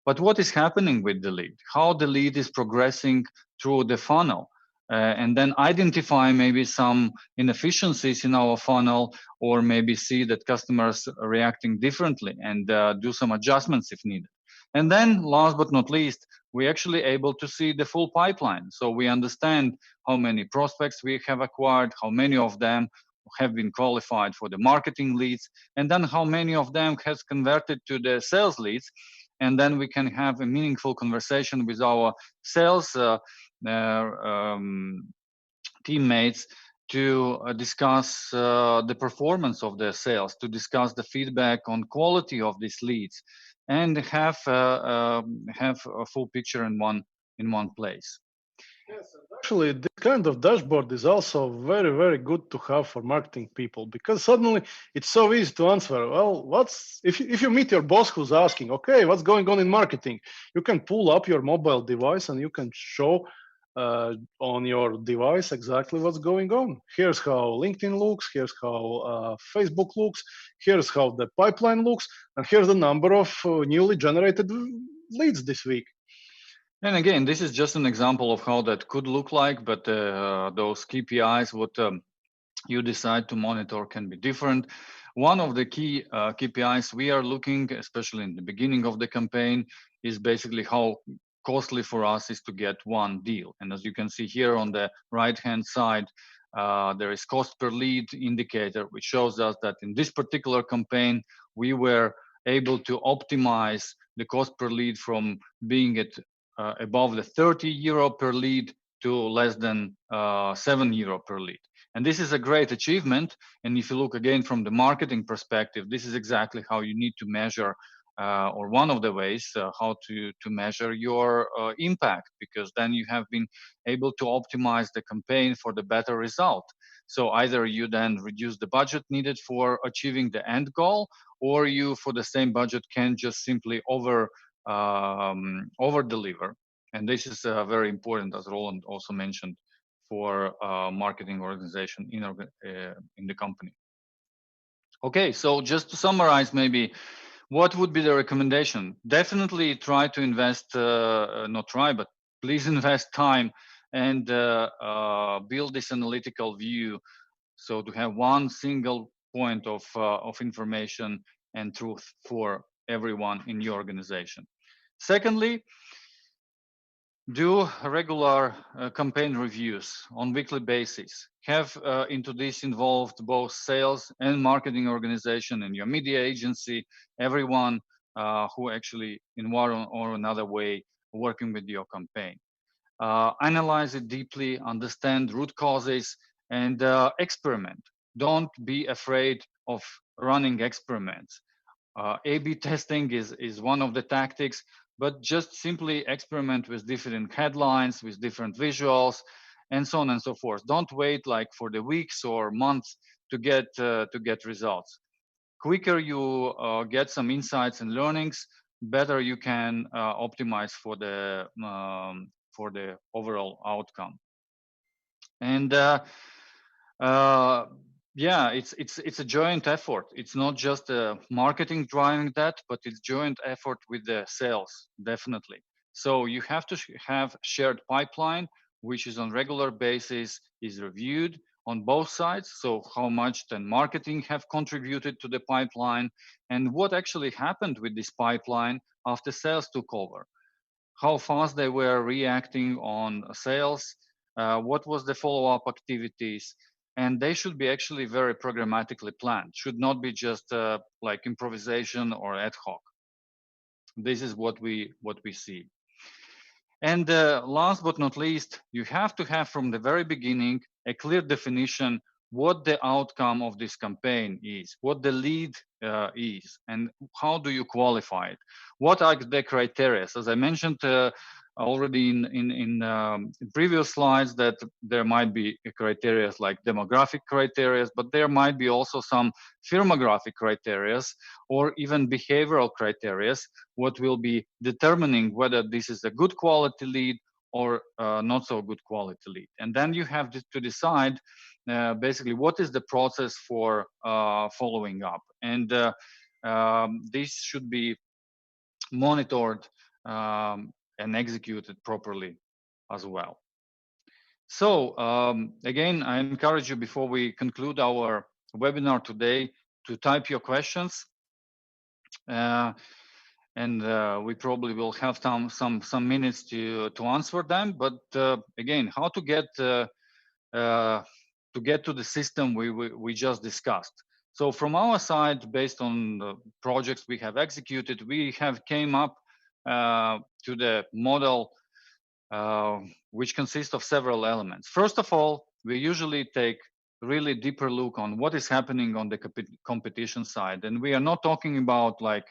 but what is happening with the lead, how the lead is progressing through the funnel. And then identify maybe some inefficiencies in our funnel, or maybe see that customers are reacting differently and do some adjustments if needed. And then last but not least, we're actually able to see the full pipeline. So we understand how many prospects we have acquired, how many of them have been qualified for the marketing leads, and then how many of them has converted to the sales leads. And then we can have a meaningful conversation with our sales teammates to discuss the performance of their sales, to discuss the feedback on quality of these leads, and have a full picture in one place. Yes, and actually, this kind of dashboard is also very, very good to have for marketing people, because suddenly it's so easy to answer. Well, if you meet your boss who's asking, okay, what's going on in marketing? You can pull up your mobile device and you can show on your device exactly what's going on. Here's how LinkedIn looks, here's how Facebook looks, here's how the pipeline looks, and here's the number of newly generated leads this week. And again, this is just an example of how that could look like, but those KPIs, what you decide to monitor, can be different. One of the key KPIs we are looking, especially in the beginning of the campaign, is basically how costly for us is to get one deal. And as you can see here on the right-hand side, there is cost per lead indicator, which shows us that in this particular campaign, we were able to optimize the cost per lead from being at above the 30 euro per lead to less than 7 euro per lead. And this is a great achievement. And if you look again from the marketing perspective, this is exactly how you need to measure, or one of the ways how to measure your impact, because then you have been able to optimize the campaign for the better result. So either you then reduce the budget needed for achieving the end goal, or you, for the same budget, can just simply over deliver. And this is very important, as Roland also mentioned, for marketing organization in the company. Okay, so just to summarize, maybe what would be the recommendation? Definitely try to invest, not try, but please invest time and build this analytical view. So to have one single point of information and truth for everyone in your organization. Secondly, do regular campaign reviews on weekly basis. Have into this involved both sales and marketing organization and your media agency, everyone who actually in one or another way working with your campaign. Analyze it deeply, understand root causes, and experiment. Don't be afraid of running experiments. A/B testing is one of the tactics, but just simply experiment with different headlines, with different visuals, and so on and so forth. Don't wait like for the weeks or months to get results. Quicker you get some insights and learnings, better you can optimize for the overall outcome. And yeah, it's a joint effort. It's not just marketing driving that, but it's joint effort with the sales, definitely. So you have to have shared pipeline, which is on regular basis, is reviewed on both sides. So how much then marketing have contributed to the pipeline, and what actually happened with this pipeline after sales took over. How fast they were reacting on sales, what was the follow-up activities, and they should be actually very programmatically planned. Should not be just like improvisation or ad hoc. This is what we see. And last but not least, you have to have from the very beginning a clear definition what the outcome of this campaign is, what the lead is, and how do you qualify it? What are the criteria? As I mentioned already in previous slides, that there might be criteria like demographic criteria, but there might be also some firmographic criteria or even behavioral criteria, what will be determining whether this is a good quality lead or not so good quality lead. And then you have to decide basically what is the process for following up. And this should be monitored and executed properly as well. So again, I encourage you before we conclude our webinar today to type your questions. And we probably will have some minutes to answer them. But again, how to get to the system we just discussed. So from our side, based on the projects we have executed, we have came up to the model which consists of several elements. First of all, we usually take really deeper look on what is happening on the competition side, and we are not talking about like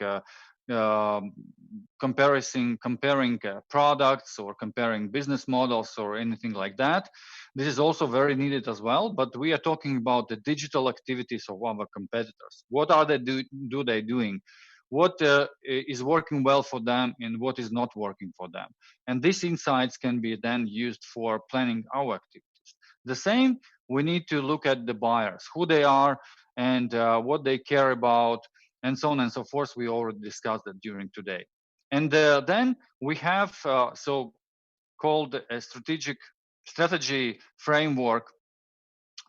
comparing products or comparing business models or anything like that. This is also very needed as well, but we are talking about the digital activities of our competitors. What are they doing? What is working well for them and what is not working for them? And these insights can be then used for planning our activities. The same, we need to look at the buyers, who they are and what they care about, and so on and so forth. We already discussed that during today. And then we have so-called a strategy framework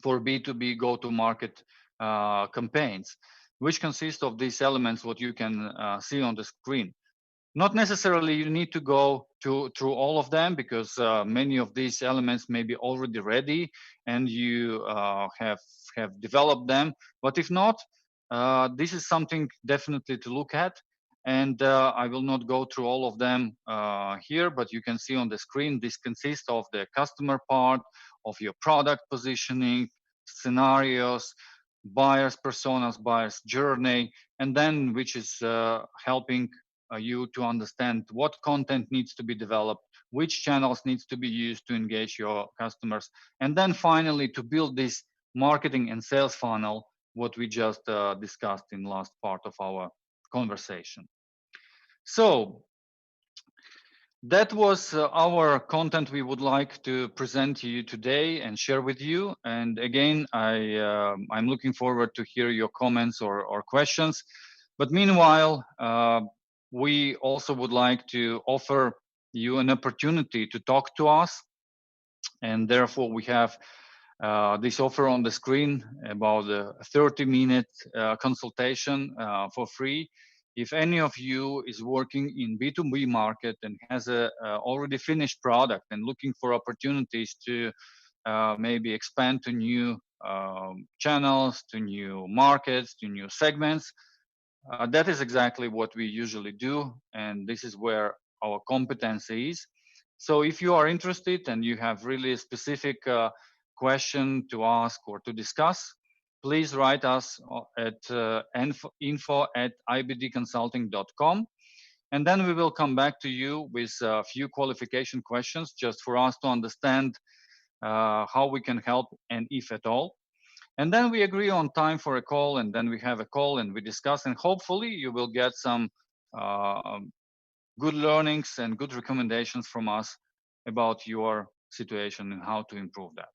for B2B go-to-market campaigns, which consist of these elements, what you can see on the screen. Not necessarily you need to go through all of them, because many of these elements may be already ready and you have developed them. But if not, this is something definitely to look at. And I will not go through all of them here, but you can see on the screen, this consists of the customer part, of your product positioning, scenarios, buyers personas, buyers journey, and then which is helping you to understand what content needs to be developed, which channels needs to be used to engage your customers, and then finally to build this marketing and sales funnel, what we just discussed in last part of our conversation. So that was our content we would like to present to you today and share with you. And again, I'm looking forward to hear your comments or questions. But meanwhile, we also would like to offer you an opportunity to talk to us. And therefore, we have this offer on the screen about a 30-minute consultation for free. If any of you is working in B2B market and has a already finished product and looking for opportunities to maybe expand to new channels, to new markets, to new segments, that is exactly what we usually do, and this is where our competence is. So if you are interested and you have really a specific question to ask or to discuss, please write us at info@ibdconsulting.com. And then we will come back to you with a few qualification questions just for us to understand how we can help and if at all. And then we agree on time for a call, and then we have a call and we discuss, and hopefully you will get some good learnings and good recommendations from us about your situation and how to improve that.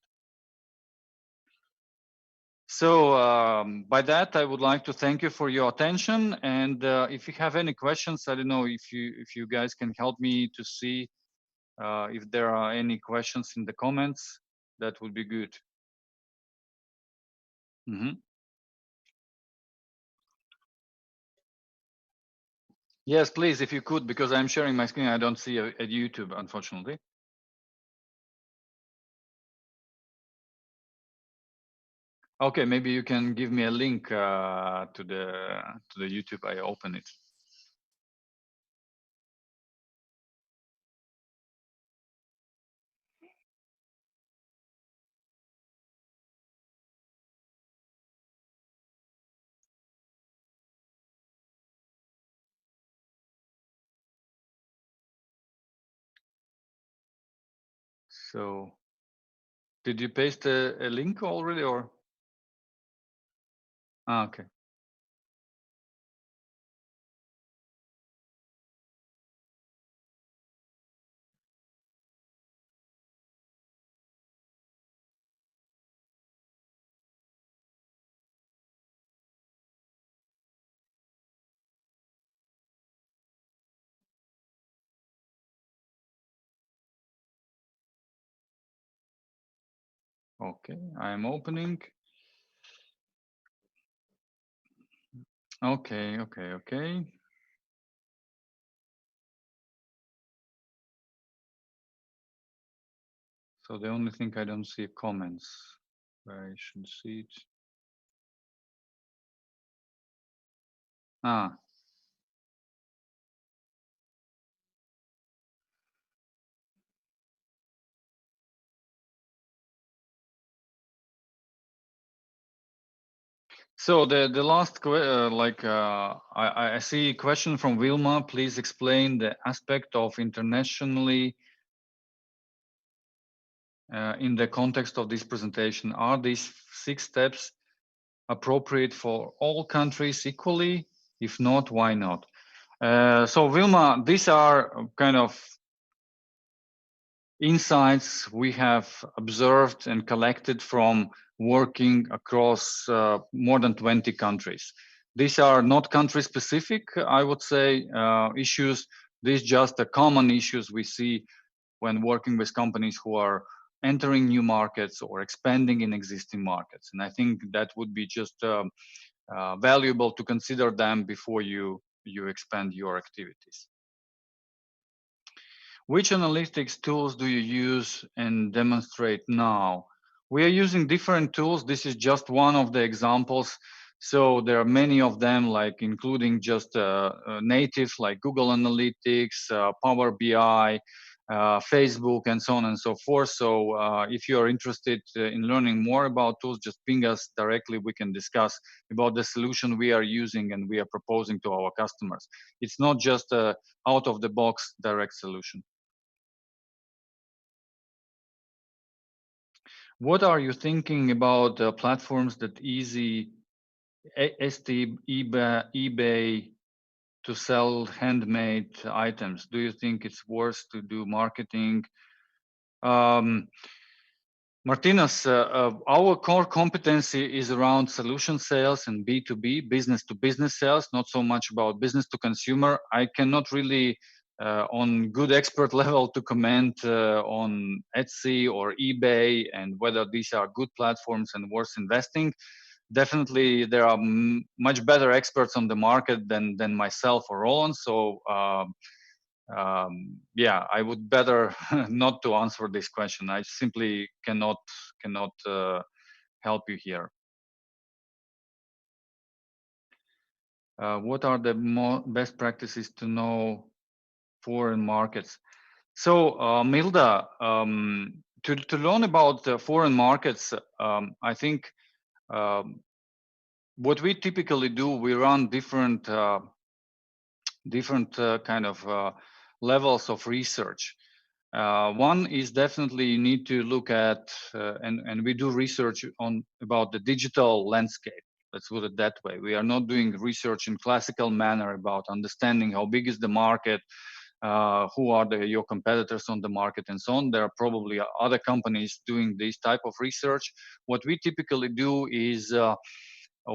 So by that, I would like to thank you for your attention. And if you have any questions, I don't know if you guys can help me to see if there are any questions in the comments, that would be good. Mm-hmm. Yes, please, if you could, because I'm sharing my screen. I don't see at YouTube, unfortunately. Okay, maybe you can give me a link to the YouTube. I open it. So, did you paste a link already, or? Ah, okay. Okay, I'm opening. Okay. So the only thing I don't see comments where I should see it. Ah. So the last I see a question from Wilma. Please explain the aspect of internationally in the context of this presentation. Are these 6 steps appropriate for all countries equally? If not, why not? So Wilma, these are kind of insights we have observed and collected from working across more than 20 countries. These are not country specific, I would say, issues. These just the common issues we see when working with companies who are entering new markets or expanding in existing markets. And I think that would be just valuable to consider them before you expand your activities. Which analytics tools do you use and demonstrate now? We are using different tools. This is just one of the examples. So there are many of them, like including just native, like Google Analytics, Power BI, Facebook, and so on and so forth. So if you are interested in learning more about tools, just ping us directly. We can discuss about the solution we are using and we are proposing to our customers. It's not just a out-of-the-box direct solution. What are you thinking about platforms that easy eBay to sell handmade items? Do you think it's worth to do marketing? Martinas, our core competency is around solution sales and B2B, business to business sales, not so much about business to consumer. I cannot really on good expert level to comment on Etsy or eBay and whether these are good platforms and worth investing. Definitely, there are much better experts on the market than myself or Roland. So yeah, I would better not to answer this question. I simply cannot help you here. What are the best practices to know foreign markets? So Milda, to learn about foreign markets, I think what we typically do, we run different kind of levels of research. One is definitely you need to look at, and we do research about the digital landscape. Let's put it that way. We are not doing research in classical manner about understanding how big is the market, who are your competitors on the market, and so on. There are probably other companies doing this type of research. What we typically do is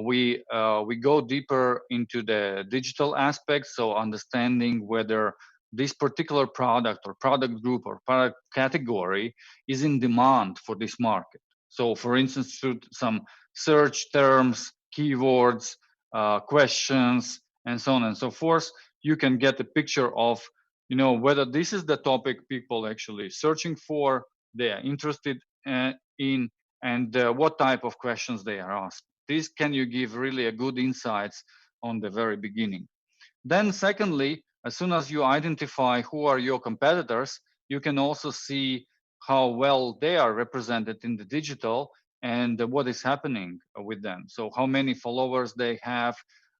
we go deeper into the digital aspects, so understanding whether this particular product or product group or product category is in demand for this market. So, for instance, through some search terms, keywords, questions, and so on and so forth, you can get a picture of, whether this is the topic people actually searching for, they are interested in, and what type of questions they are asked. This can you give really a good insights on the very beginning. Then secondly, as soon as you identify who are your competitors, you can also see how well they are represented in the digital and what is happening with them. So how many followers they have,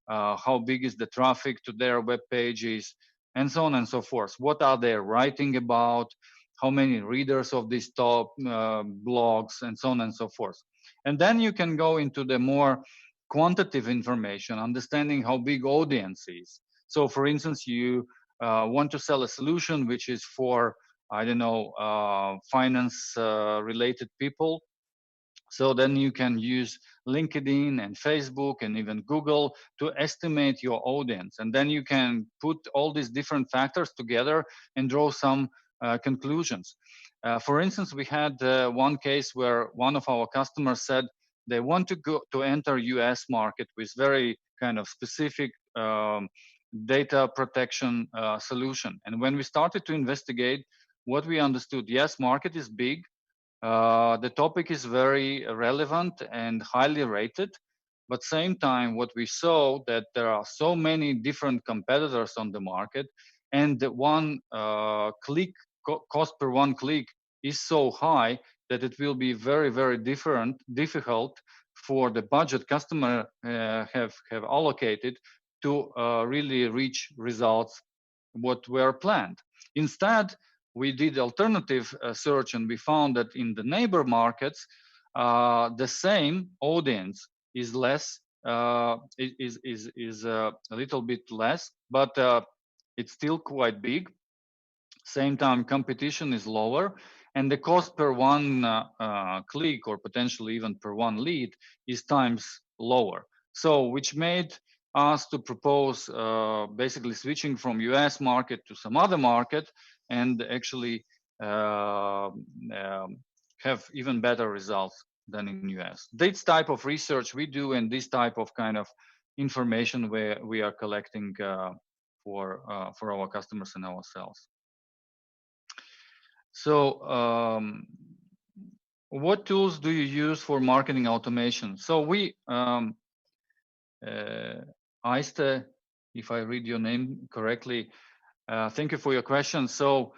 how big is the traffic to their web pages, and so on and so forth. What are they writing about? How many readers of these top blogs, and so on and so forth. And then you can go into the more quantitative information, understanding how big audience is. So, for instance, you want to sell a solution which is for, I don't know, finance-related people. So then you can use LinkedIn and Facebook and even Google to estimate your audience. And then you can put all these different factors together and draw some conclusions. For instance, we had one case where one of our customers said they want to go to enter US market with very kind of specific data protection solution. And when we started to investigate, what we understood, yes, market is big. The topic is very relevant and highly rated, but same time, what we saw that there are so many different competitors on the market, and the one cost per one click is so high that it will be very, very difficult for the budget customer have allocated to really reach results what were planned. Instead, we did alternative search, and we found that in the neighbor markets, the same audience is less, is a little bit less, but it's still quite big. Same time, competition is lower, and the cost per one click, or potentially even per one lead, is times lower. So, which made us to propose basically switching from US market to some other market, and actually have even better results than in US. This type of research we do, and this type of kind of information where we are collecting for our customers and ourselves. So what tools do you use for marketing automation? So we, Aiste, if I read your name correctly, thank you for your question. So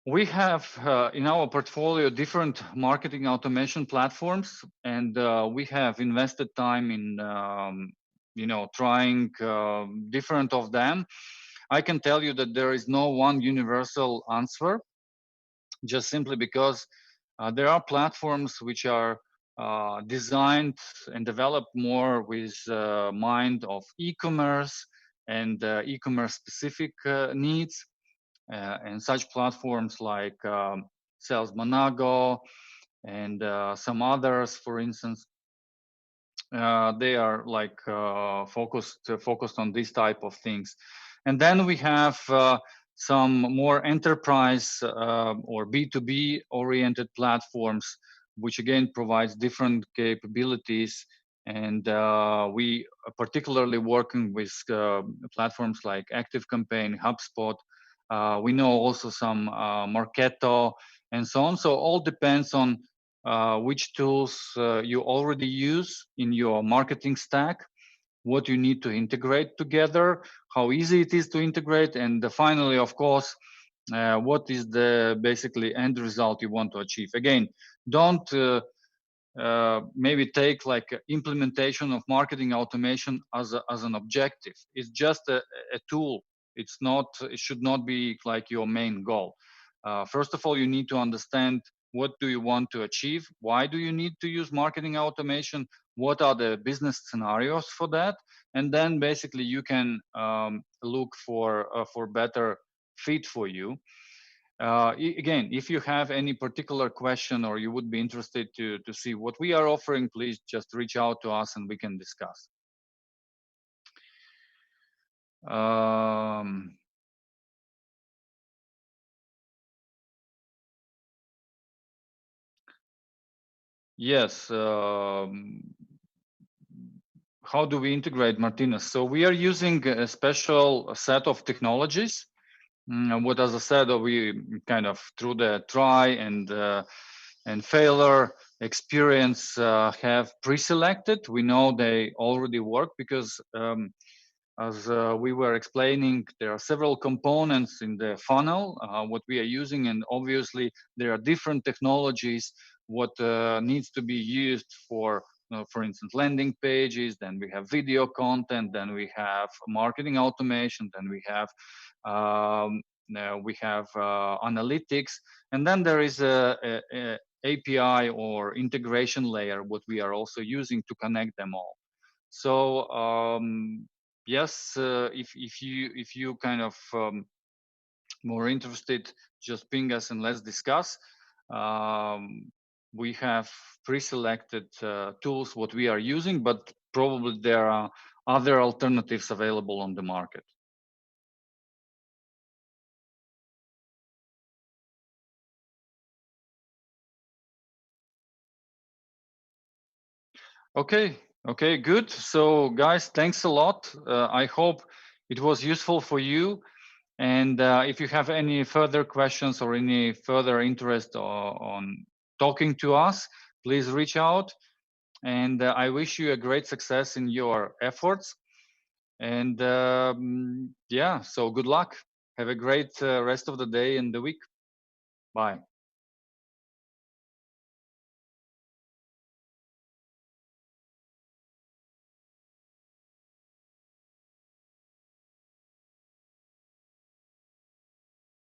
we have in our portfolio different marketing automation platforms, and we have invested time in trying different of them. I can tell you that there is no one universal answer, just simply because there are platforms which are designed and developed more with mind of e-commerce and e-commerce specific needs, and such platforms like Sales Monago and some others, for instance, they are like focused on this type of things. And then we have some more enterprise or B2B oriented platforms, which again provides different capabilities. And we are particularly working with platforms like ActiveCampaign, HubSpot. We know also some Marketo and so on. So all depends on which tools you already use in your marketing stack, what you need to integrate together, how easy it is to integrate, and finally, of course, what is the basically end result you want to achieve. Again, don't maybe take like implementation of marketing automation as an objective. It's just a tool. It's not. It should not be like your main goal. First of all, you need to understand what do you want to achieve. Why do you need to use marketing automation? What are the business scenarios for that? And then basically you can look for better fit for you. Again, if you have any particular question or you would be interested to see what we are offering, please just reach out to us and we can discuss. Yes. How do we integrate, Martinez? So we are using a special set of technologies. What, as I said, we kind of through the try and failure experience have pre-selected. We know they already work because as we were explaining, there are several components in the funnel, what we are using, and obviously there are different technologies what needs to be used for instance, landing pages, then we have video content, then we have marketing automation, then we have analytics, and then there is a API or integration layer what we are also using to connect them all. So yes, if you kind of more interested, just ping us and let's discuss. We have pre-selected tools what we are using, but probably there are other alternatives available on the market. Okay, good. So guys, thanks a lot. I hope it was useful for you. And if you have any further questions or any further interest on talking to us, please reach out. And I wish you a great success in your efforts. And yeah, so good luck. Have a great rest of the day and the week. Bye.